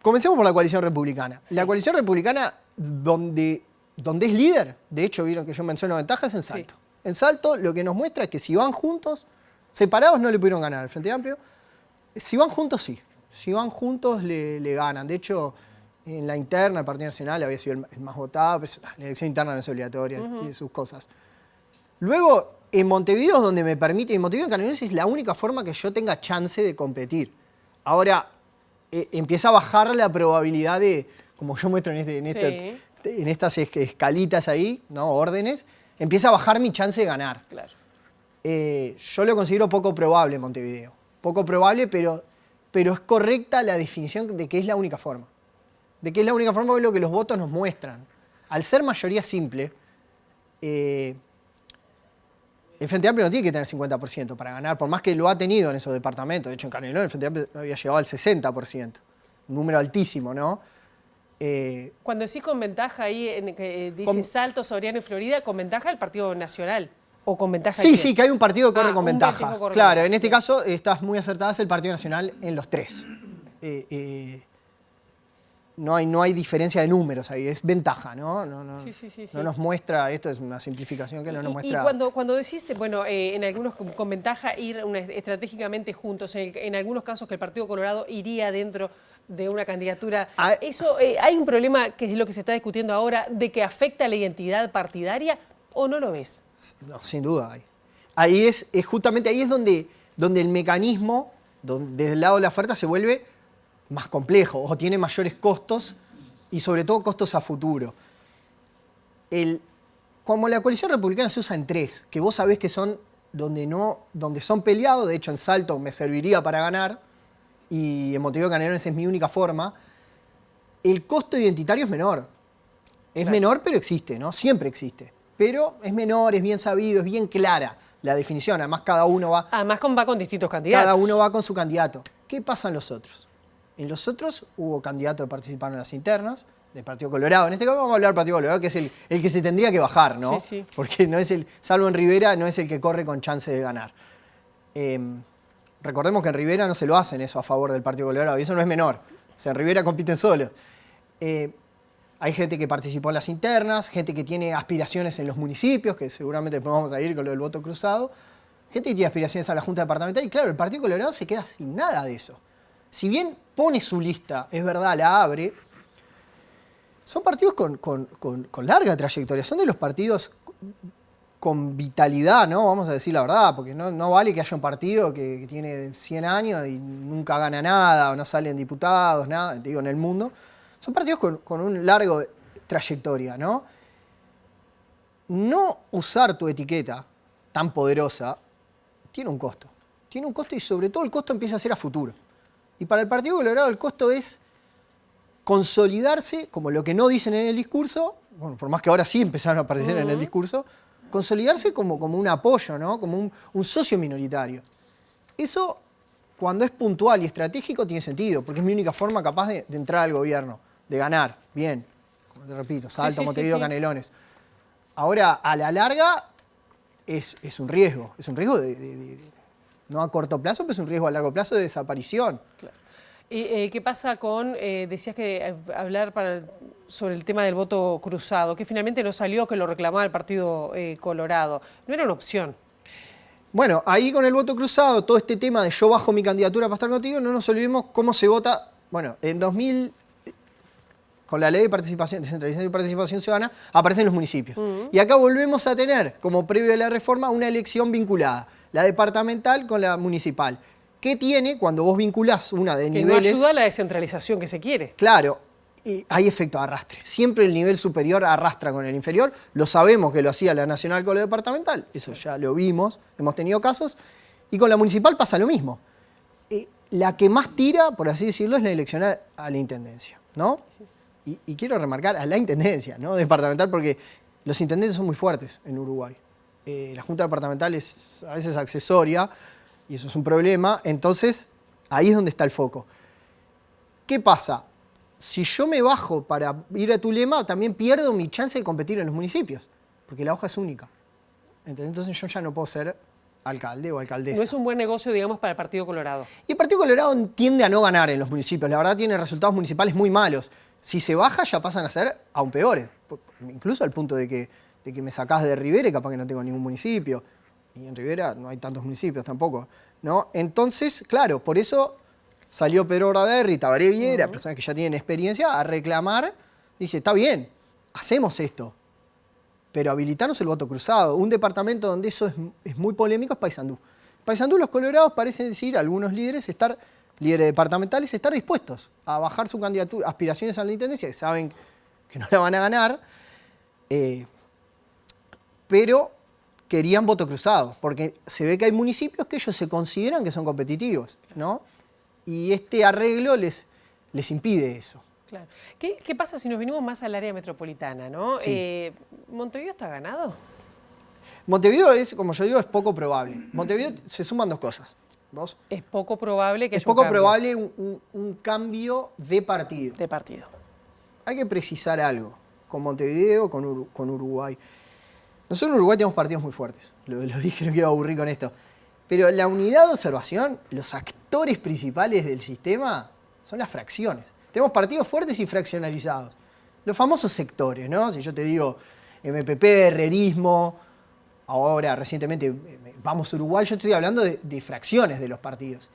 Comencemos por la coalición republicana. Sí. La coalición republicana, donde es líder, de hecho, vieron que yo menciono ventajas, en Salto. Sí. En Salto lo que nos muestra es que si van juntos, separados no le pudieron ganar al Frente Amplio, si van juntos sí, si van juntos le ganan. De hecho, en la interna el Partido Nacional había sido el más votado, pero la elección interna no es obligatoria y sus cosas. Luego, en Montevideo es donde me permite, en Montevideo en Canelones es la única forma que yo tenga chance de competir. Ahora, empieza a bajar la probabilidad de, como yo muestro en estas escalitas ahí, ¿no? Órdenes, empieza a bajar mi chance de ganar. Claro. Yo lo considero poco probable en Montevideo. Poco probable, pero es correcta la definición de que es la única forma. De que es la única forma, es lo que los votos nos muestran. Al ser mayoría simple, el Frente Amplio no tiene que tener 50% para ganar, por más que lo ha tenido en esos departamentos. De hecho, en Canelones el Frente Amplio había llegado al 60%. Un número altísimo, ¿no? Cuando decís con ventaja ahí, dice Salto, Soriano y Florida, ¿con ventaja el Partido Nacional? ¿O con ventaja Sí, que hay un partido que corre con ventaja. Corre claro, con en este caso estás muy acertada, es el Partido Nacional en los tres. No hay diferencia de números ahí, es ventaja, ¿no? No nos muestra, esto es una simplificación que no nos muestra. Y cuando decís, bueno, en algunos con ventaja ir estratégicamente juntos, en algunos casos que el Partido Colorado iría dentro de una candidatura, ¿eso hay un problema que es lo que se está discutiendo ahora, de que afecta a la identidad partidaria o no lo ves? No, sin duda hay. Ahí es justamente ahí es donde el mecanismo, desde el lado de la oferta, se vuelve más complejo o tiene mayores costos y sobre todo costos a futuro. Como la coalición republicana se usa en tres, que vos sabés que son donde son peleados, de hecho en Salto me serviría para ganar y en Montevideo Canelones es mi única forma, el costo identitario es menor. Es menor, pero existe, ¿no? Siempre existe. Pero es menor, es bien sabido, es bien clara la definición. Además, cada uno va... Además, va con distintos candidatos. Cada uno va con su candidato. ¿Qué pasa en los otros? En los otros hubo candidatos que participaron en las internas, del Partido Colorado. En este caso vamos a hablar del Partido Colorado, que es el que se tendría que bajar, ¿no? Sí. Porque no es salvo en Rivera, no es el que corre con chance de ganar. Recordemos que en Rivera no se lo hacen eso a favor del Partido Colorado, y eso no es menor. O sea, en Rivera compiten solos. Hay gente que participó en las internas, gente que tiene aspiraciones en los municipios, que seguramente después vamos a ir con lo del voto cruzado. Gente que tiene aspiraciones a la Junta Departamental, y claro, el Partido Colorado se queda sin nada de eso. Si bien pone su lista, es verdad, la abre, son partidos con larga trayectoria, son de los partidos con vitalidad, ¿no? Vamos a decir la verdad, porque no vale que haya un partido que tiene 100 años y nunca gana nada, o no salen diputados, nada, te digo, en el mundo. Son partidos con un largo trayectoria, ¿no? No usar tu etiqueta tan poderosa tiene un costo. Tiene un costo y sobre todo el costo empieza a ser a futuro. Y para el Partido Colorado el costo es consolidarse, como lo que no dicen en el discurso, bueno, por más que ahora sí empezaron a aparecer en el discurso, consolidarse como un apoyo, ¿no? Como un socio minoritario. Eso, cuando es puntual y estratégico, tiene sentido, porque es mi única forma capaz de entrar al gobierno, de ganar, bien, como te repito, Salto, Montevideo, Canelones. Ahora, a la larga, es un riesgo de no a corto plazo, pero es un riesgo a largo plazo de desaparición. Claro. ¿Y qué pasa con, decías que hablar sobre el tema del voto cruzado, que finalmente no salió, que lo reclamaba el Partido Colorado? No era una opción. Bueno, ahí con el voto cruzado, todo este tema de yo bajo mi candidatura para estar contigo, no nos olvidemos cómo se vota. Bueno, en 2000, con la ley de participación, descentralización y participación ciudadana, aparecen los municipios. Y acá volvemos a tener, como previo a la reforma, una elección vinculada, la departamental con la municipal. ¿Qué tiene cuando vos vinculás una de niveles? Que no ayuda a la descentralización que se quiere. Claro, y hay efecto de arrastre. Siempre el nivel superior arrastra con el inferior. Lo sabemos que lo hacía la nacional con la departamental. Eso ya lo vimos, hemos tenido casos. Y con la municipal pasa lo mismo. La que más tira, por así decirlo, es la elección a la intendencia, ¿no? Sí. Y quiero remarcar a la intendencia, ¿no? Departamental, porque los intendentes son muy fuertes en Uruguay. La Junta Departamental es a veces accesoria, y eso es un problema. Entonces, ahí es donde está el foco. ¿Qué pasa? si yo me bajo para ir a Tulema, también pierdo mi chance de competir en los municipios, porque la hoja es única. ¿Entendés? Entonces yo ya no puedo ser alcalde o alcaldesa. No es un buen negocio, digamos, para el Partido Colorado. Y el Partido Colorado tiende a no ganar en los municipios. La verdad tiene resultados municipales muy malos. Si se baja ya pasan a ser aún peores. Incluso al punto de que me sacás de Rivera y capaz que no tengo ningún municipio. Y en Rivera no hay tantos municipios tampoco, ¿no? Entonces, claro, por eso salió Pedro Braverri, Tabaré Viera, personas que ya tienen experiencia, a reclamar. Dice, está bien, hacemos esto, pero habilitarnos el voto cruzado. Un departamento donde eso es muy polémico es Paysandú. Paysandú, los colorados parecen decir, algunos líderes departamentales, estar dispuestos a bajar su candidatura, aspiraciones a la intendencia, que saben que no la van a ganar, pero querían voto cruzado, porque se ve que hay municipios que ellos se consideran que son competitivos, ¿no? Y este arreglo les impide eso. Claro. ¿Qué pasa si nos venimos más al área metropolitana, ¿no? Sí. ¿Montevideo está ganado? Montevideo es, como yo digo, es poco probable. Montevideo se suman dos cosas. ¿Vos? Es poco probable que es poco probable un cambio de partido. De partido. Hay que precisar algo con Montevideo, con Uruguay. Nosotros en Uruguay tenemos partidos muy fuertes. Lo dije, no quiero aburrir con esto. Pero la unidad de observación, los actores principales del sistema son las fracciones. Tenemos partidos fuertes y fraccionalizados. Los famosos sectores, ¿no? Si yo te digo MPP, herrerismo, ahora recientemente Vamos Uruguay, yo estoy hablando de fracciones de los partidos.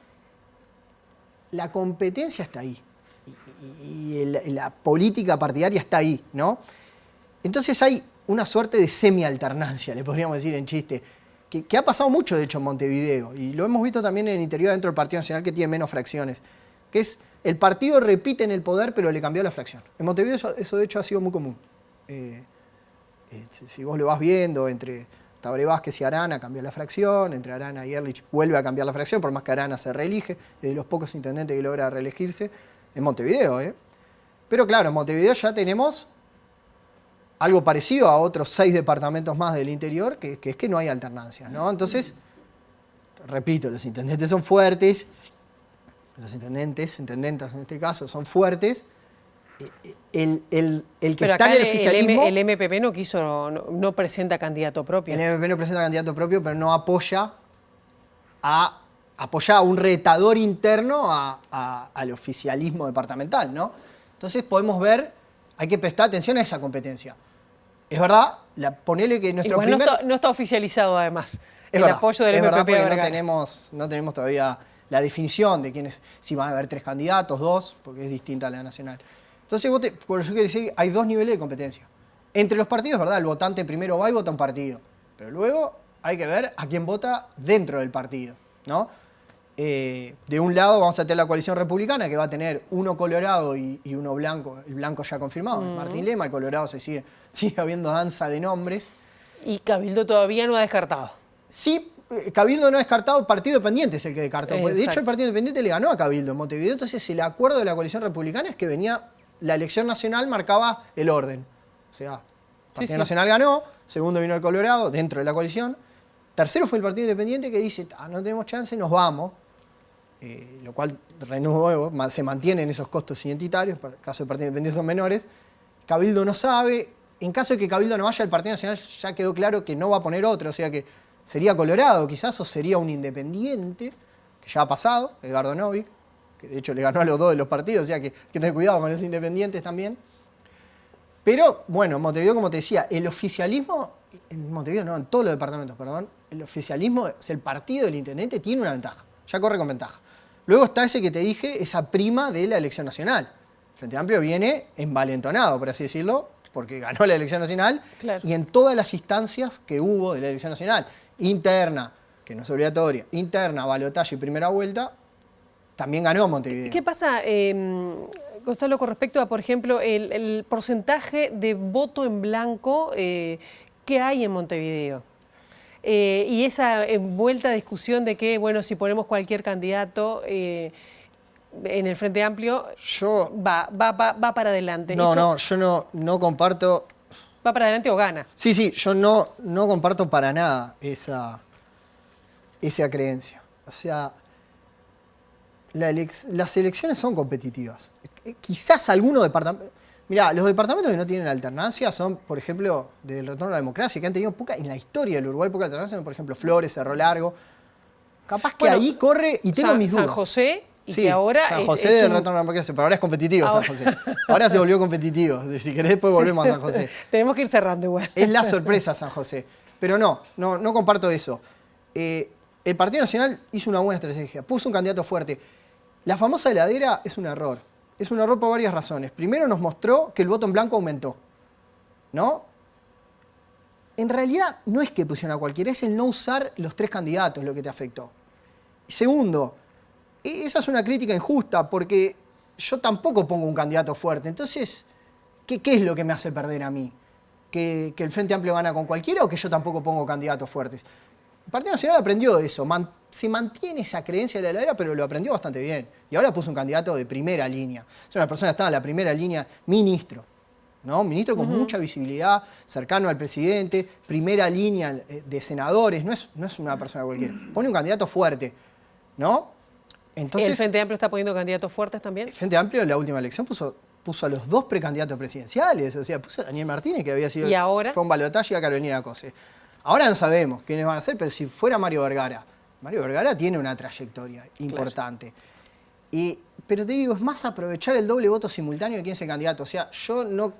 La competencia está ahí. Y la política partidaria está ahí, ¿no? Entonces hay una suerte de semi-alternancia, le podríamos decir en chiste, que ha pasado mucho, de hecho, en Montevideo, y lo hemos visto también en el interior dentro del Partido Nacional, que tiene menos fracciones, que es el partido repite en el poder, pero le cambió la fracción. En Montevideo eso de hecho ha sido muy común. Si vos lo vas viendo, entre Tabaré Vázquez y Arana cambió la fracción, entre Arana y Ehrlich vuelve a cambiar la fracción, por más que Arana se reelige, es de los pocos intendentes que logra reelegirse en Montevideo. Pero claro, en Montevideo ya tenemos algo parecido a otros 6 departamentos más del interior, que es que no hay alternancias, ¿no? Entonces, repito, los intendentes son fuertes, los intendentas en este caso son fuertes. El que pero está en el oficialismo... El MPP no presenta candidato propio. El MPP no presenta candidato propio, pero no apoya a un retador interno al oficialismo departamental, ¿no? Entonces podemos ver, hay que prestar atención a esa competencia. Es verdad, ponele que nuestro igual primer... no está oficializado además el verdad, apoyo del MPP. Porque no tenemos todavía la definición de quiénes, si van a haber 3 candidatos, 2, porque es distinta a la nacional. Entonces, por eso quiero decir, hay 2 niveles de competencia. Entre los partidos, ¿verdad? El votante primero va y vota un partido. Pero luego hay que ver a quién vota dentro del partido, ¿no? De un lado vamos a tener la coalición republicana, que va a tener uno colorado y uno blanco, el blanco ya confirmado, Martín Lema, el colorado sigue habiendo danza de nombres. Y Cabildo todavía no ha descartado. Sí, Cabildo no ha descartado, Partido Independiente es el que descartó. De hecho, el Partido Independiente le ganó a Cabildo en Montevideo, entonces el acuerdo de la coalición republicana es que la elección nacional marcaba el orden. O sea, el Partido Nacional ganó, segundo vino el Colorado, dentro de la coalición, tercero fue el Partido Independiente, que dice, no tenemos chance, nos vamos. Lo cual, de nuevo, se mantienen esos costos identitarios, para el caso del Partido Independiente son menores. Cabildo no sabe, en caso de que Cabildo no vaya, el Partido Nacional ya quedó claro que no va a poner otro, o sea que sería Colorado quizás, o sería un Independiente, que ya ha pasado, Edgardo Novik, que de hecho le ganó a los 2 de los partidos, o sea que hay que tener cuidado con los independientes también. Pero, bueno, en Montevideo, como te decía, el oficialismo, en Montevideo no, en todos los departamentos, perdón, el oficialismo, el partido del intendente tiene una ventaja, ya corre con ventaja. Luego está ese que te dije, esa prima de la elección nacional. El Frente Amplio viene envalentonado, por así decirlo, porque ganó la elección nacional, claro. Y en todas las instancias que hubo de la elección nacional, interna, que no es obligatoria, interna, balotaje y primera vuelta, también ganó Montevideo. ¿Qué pasa, Gonzalo, con respecto a, por ejemplo, el porcentaje de voto en blanco que hay en Montevideo? Y esa envuelta discusión de que, bueno, si ponemos cualquier candidato en el Frente Amplio, va para adelante. Yo no comparto... ¿Va para adelante o gana? Sí, yo no comparto para nada esa creencia. O sea, las elecciones son competitivas. quizás algunos departamentos... Mirá, los departamentos que no tienen alternancia son, por ejemplo, del retorno a la democracia, que han tenido poca, en la historia del Uruguay, poca alternancia, por ejemplo, Flores, Cerro Largo. Capaz que ahí corre, y tengo mis dudas. San José, y sí, que ahora San José del retorno a la democracia, pero ahora es competitivo San José. Ahora se volvió competitivo. Si querés, después volvemos a San José. Tenemos que ir cerrando igual. Es la sorpresa San José. Pero no comparto eso. El Partido Nacional hizo una buena estrategia, puso un candidato fuerte. La famosa heladera es un error. Es un error por varias razones. Primero, nos mostró que el voto en blanco aumentó, ¿no? En realidad, no es que pusieron a cualquiera, es el no usar los 3 candidatos lo que te afectó. Segundo, esa es una crítica injusta, porque yo tampoco pongo un candidato fuerte. Entonces, ¿qué es lo que me hace perder a mí? ¿Que el Frente Amplio gana con cualquiera o que yo tampoco pongo candidatos fuertes? El Partido Nacional aprendió de eso, se mantiene esa creencia de la heladera, pero lo aprendió bastante bien. Y ahora puso un candidato de primera línea. Es una persona que estaba en la primera línea, ministro, ¿no? Ministro con mucha visibilidad, cercano al presidente, primera línea de senadores, no es una persona cualquiera. Pone un candidato fuerte, ¿no? Entonces, ¿El Frente Amplio está poniendo candidatos fuertes también? El Frente Amplio en la última elección puso a los 2 precandidatos presidenciales, o sea, puso a Daniel Martínez, que había sido... ¿Y ahora? Fue un balotaje, y a Carolina Cose. Ahora no sabemos quiénes van a ser, pero si fuera Mario Vergara tiene una trayectoria importante. Claro. Pero te digo, es más aprovechar el doble voto simultáneo de quién es el candidato. O sea, no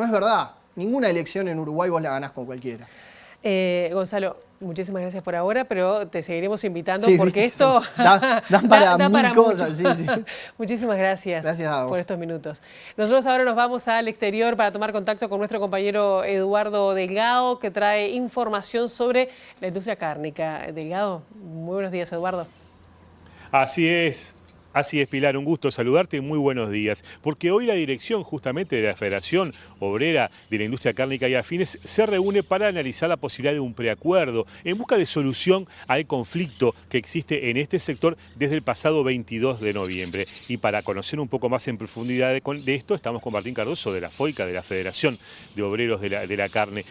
es verdad. Ninguna elección en Uruguay vos la ganás con cualquiera. Gonzalo, muchísimas gracias por ahora, pero te seguiremos invitando porque viste, esto da para mil cosas. Sí. Muchísimas gracias a vos por estos minutos. Nosotros ahora nos vamos al exterior para tomar contacto con nuestro compañero Eduardo Delgado, que trae información sobre la industria cárnica. Delgado, muy buenos días, Eduardo. Así es, Pilar, un gusto saludarte y muy buenos días. Porque hoy la dirección justamente de la Federación Obrera de la Industria Cárnica y Afines se reúne para analizar la posibilidad de un preacuerdo en busca de solución al conflicto que existe en este sector desde el pasado 22 de noviembre. Y para conocer un poco más en profundidad de esto, estamos con Martín Cardoso de la FOICA, de la Federación de Obreros de la Carne.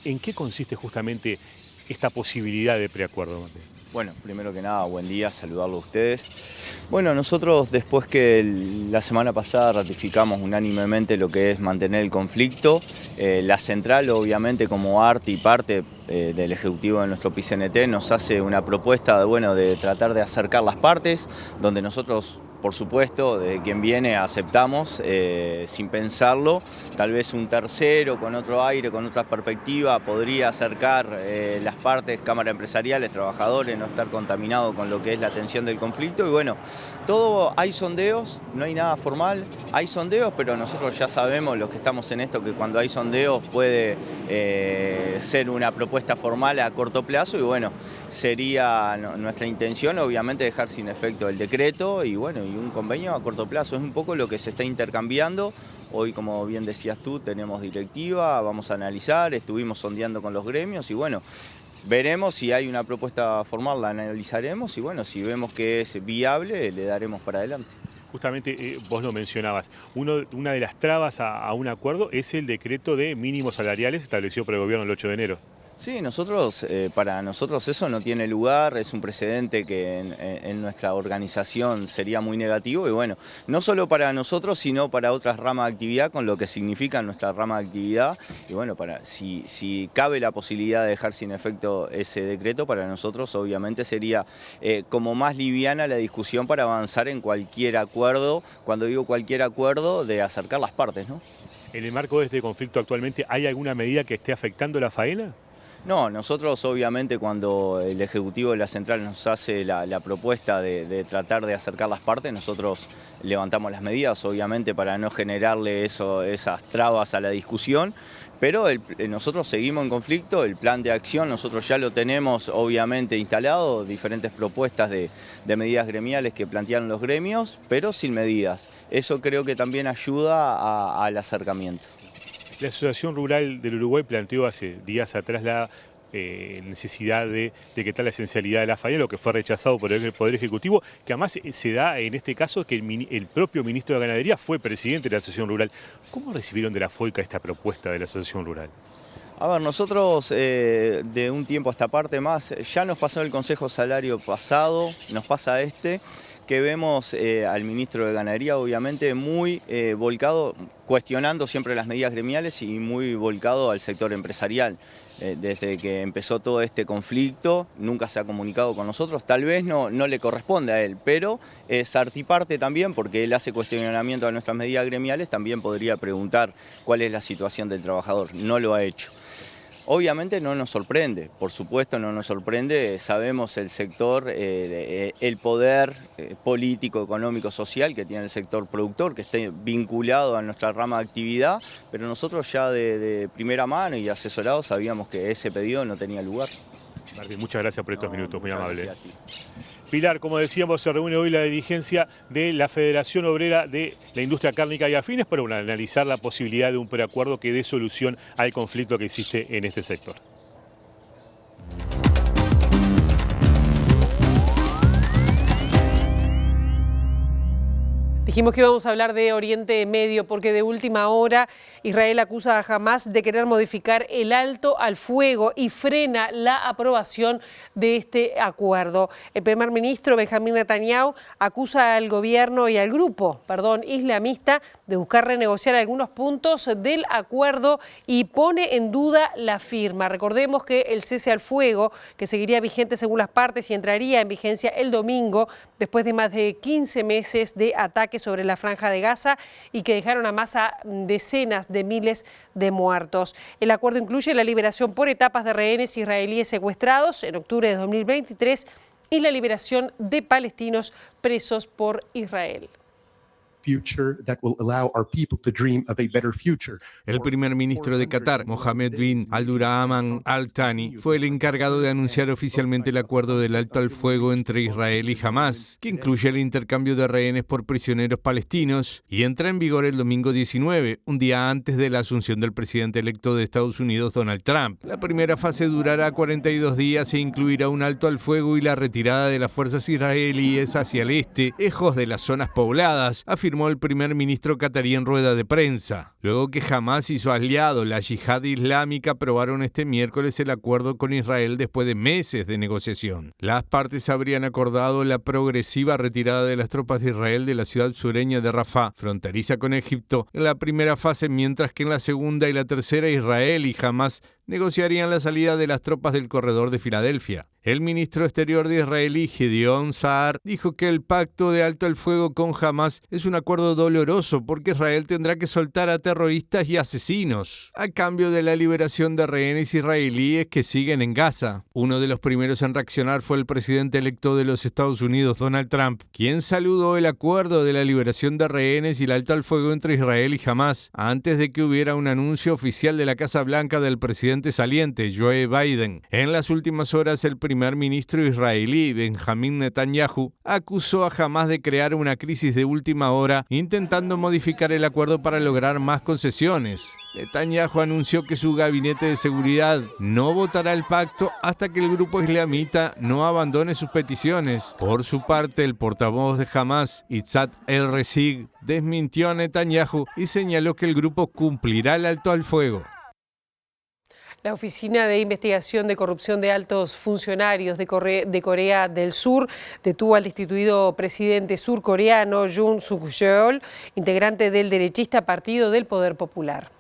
¿En qué consiste justamente esta posibilidad de preacuerdo, Martín? Bueno, primero que nada, buen día, saludarlo a ustedes. Bueno, nosotros después que la semana pasada ratificamos unánimemente lo que es mantener el conflicto, la central obviamente como arte y parte del Ejecutivo de nuestro PICNT nos hace una propuesta de tratar de acercar las partes, donde nosotros, por supuesto, de quien viene aceptamos, sin pensarlo, tal vez un tercero con otro aire, con otra perspectiva, podría acercar las partes, cámaras empresariales, trabajadores, no estar contaminado con lo que es la atención del conflicto. Y bueno, hay sondeos, no hay nada formal, hay sondeos, pero nosotros ya sabemos, los que estamos en esto, que cuando hay sondeos puede ser una propuesta formal a corto plazo y bueno, sería nuestra intención obviamente dejar sin efecto el decreto y bueno, y un convenio a corto plazo. Es un poco lo que se está intercambiando. Hoy, como bien decías tú, tenemos directiva, vamos a analizar, estuvimos sondeando con los gremios y bueno, veremos si hay una propuesta formal, la analizaremos y bueno, si vemos que es viable, le daremos para adelante. Justamente vos lo mencionabas, una de las trabas a un acuerdo es el decreto de mínimos salariales establecido por el gobierno el 8 de enero. Sí, para nosotros eso no tiene lugar, es un precedente que en nuestra organización sería muy negativo y bueno, no solo para nosotros sino para otras ramas de actividad con lo que significa nuestra rama de actividad y bueno, si cabe la posibilidad de dejar sin efecto ese decreto, para nosotros obviamente sería como más liviana la discusión para avanzar en cualquier acuerdo, cuando digo cualquier acuerdo, de acercar las partes, ¿no? En el marco de este conflicto actualmente, ¿hay alguna medida que esté afectando la faena? No, nosotros obviamente cuando el Ejecutivo de la Central nos hace la propuesta de tratar de acercar las partes, nosotros levantamos las medidas, obviamente para no generarle esas trabas a la discusión, pero nosotros seguimos en conflicto, el plan de acción nosotros ya lo tenemos obviamente instalado, diferentes propuestas de medidas gremiales que plantearon los gremios, pero sin medidas. Eso creo que también ayuda al acercamiento. La Asociación Rural del Uruguay planteó hace días atrás la necesidad de decretar la esencialidad de la faena, lo que fue rechazado por el Poder Ejecutivo, que además se da en este caso que el propio ministro de Ganadería fue presidente de la Asociación Rural. ¿Cómo recibieron de la FOICA esta propuesta de la Asociación Rural? A ver, nosotros de un tiempo a esta parte más, ya nos pasó el Consejo Salario pasado, nos pasa que vemos al ministro de Ganadería obviamente muy volcado, cuestionando siempre las medidas gremiales y muy volcado al sector empresarial. Desde que empezó todo este conflicto nunca se ha comunicado con nosotros, tal vez no le corresponde a él, pero Sartiparte también, porque él hace cuestionamiento a nuestras medidas gremiales, también podría preguntar cuál es la situación del trabajador, no lo ha hecho. Obviamente no nos sorprende, por supuesto no nos sorprende, sabemos el sector, el poder político, económico, social que tiene el sector productor, que está vinculado a nuestra rama de actividad, pero nosotros ya de primera mano y asesorados sabíamos que ese pedido no tenía lugar. Martín, muchas gracias por estos minutos, muy amable. Pilar, como decíamos, se reúne hoy la dirigencia de la Federación Obrera de la Industria Cárnica y Afines para analizar la posibilidad de un preacuerdo que dé solución al conflicto que existe en este sector. Dijimos que íbamos a hablar de Oriente Medio porque de última hora Israel acusa a Hamás de querer modificar el alto al fuego y frena la aprobación de este acuerdo. El primer ministro Benjamín Netanyahu acusa al gobierno y al grupo, islamista de buscar renegociar algunos puntos del acuerdo y pone en duda la firma. Recordemos que el cese al fuego, que seguiría vigente según las partes y entraría en vigencia el domingo, después de más de 15 meses de ataques sobre la Franja de Gaza y que dejaron a más a decenas de miles de muertos. El acuerdo incluye la liberación por etapas de rehenes israelíes secuestrados en octubre de 2023 y la liberación de palestinos presos por Israel. El primer ministro de Qatar, Mohammed bin Abdulrahman Al Thani, fue el encargado de anunciar oficialmente el acuerdo del alto al fuego entre Israel y Hamás, que incluye el intercambio de rehenes por prisioneros palestinos y entra en vigor el domingo 19, un día antes de la asunción del presidente electo de Estados Unidos, Donald Trump. La primera fase durará 42 días e incluirá un alto al fuego y la retirada de las fuerzas israelíes hacia el este, lejos de las zonas pobladas, afirmó el primer ministro catarí en rueda de prensa. Luego que Hamás y su aliado, la Yihad Islámica, aprobaron este miércoles el acuerdo con Israel después de meses de negociación. Las partes habrían acordado la progresiva retirada de las tropas de Israel de la ciudad sureña de Rafah, fronteriza con Egipto, en la primera fase, mientras que en la segunda y la tercera Israel y Hamás negociarían la salida de las tropas del corredor de Filadelfia. El ministro exterior de israelí, Gideon Saar, dijo que el pacto de alto el fuego con Hamás es un acuerdo doloroso porque Israel tendrá que soltar a terroristas y asesinos, a cambio de la liberación de rehenes israelíes que siguen en Gaza. Uno de los primeros en reaccionar fue el presidente electo de los Estados Unidos, Donald Trump, quien saludó el acuerdo de la liberación de rehenes y el alto al fuego entre Israel y Hamás, antes de que hubiera un anuncio oficial de la Casa Blanca del presidente saliente, Joe Biden. En las últimas horas, el primer ministro israelí, Benjamín Netanyahu, acusó a Hamás de crear una crisis de última hora, intentando modificar el acuerdo para lograr más concesiones. Netanyahu anunció que su gabinete de seguridad no votará el pacto hasta que el grupo islamita no abandone sus peticiones. Por su parte, el portavoz de Hamás, Itzhak El-Rezig, desmintió a Netanyahu y señaló que el grupo cumplirá el alto al fuego. La Oficina de Investigación de Corrupción de Altos Funcionarios de Corea del Sur detuvo al destituido presidente surcoreano Yoon Suk-yeol, integrante del derechista Partido del Poder Popular.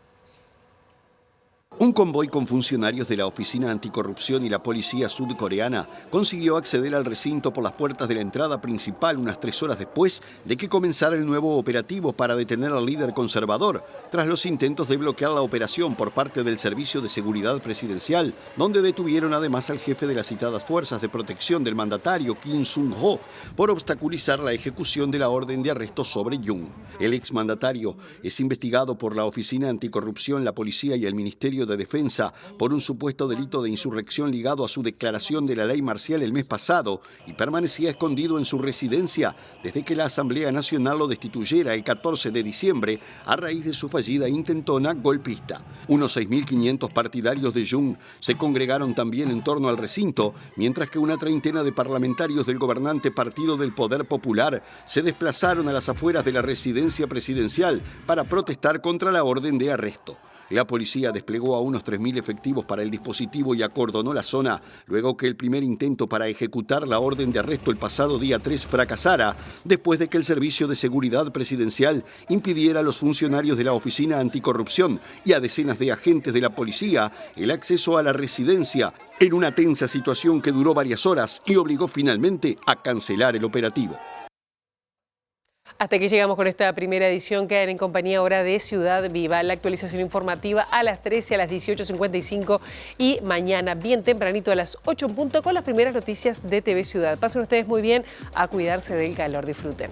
Un convoy con funcionarios de la Oficina Anticorrupción y la Policía Sudcoreana consiguió acceder al recinto por las puertas de la entrada principal unas 3 horas después de que comenzara el nuevo operativo para detener al líder conservador, tras los intentos de bloquear la operación por parte del Servicio de Seguridad Presidencial, donde detuvieron además al jefe de las citadas Fuerzas de Protección del mandatario, Kim Sung-ho, por obstaculizar la ejecución de la orden de arresto sobre Yoon. El exmandatario es investigado por la Oficina Anticorrupción, la Policía y el Ministerio de Defensa por un supuesto delito de insurrección ligado a su declaración de la ley marcial el mes pasado y permanecía escondido en su residencia desde que la Asamblea Nacional lo destituyera el 14 de diciembre a raíz de su fallida intentona golpista. Unos 6.500 partidarios de Yoon se congregaron también en torno al recinto, mientras que una treintena de parlamentarios del gobernante Partido del Poder Popular se desplazaron a las afueras de la residencia presidencial para protestar contra la orden de arresto. La policía desplegó a unos 3.000 efectivos para el dispositivo y acordonó la zona luego que el primer intento para ejecutar la orden de arresto el pasado día 3 fracasara, después de que el Servicio de Seguridad Presidencial impidiera a los funcionarios de la Oficina Anticorrupción y a decenas de agentes de la policía el acceso a la residencia, en una tensa situación que duró varias horas y obligó finalmente a cancelar el operativo. Hasta aquí llegamos con esta primera edición. Quedan en compañía ahora de Ciudad Viva. La actualización informativa a las 13, a las 18:55 y mañana bien tempranito a las 8 en punto con las primeras noticias de TV Ciudad. Pasen ustedes muy bien, a cuidarse del calor. Disfruten.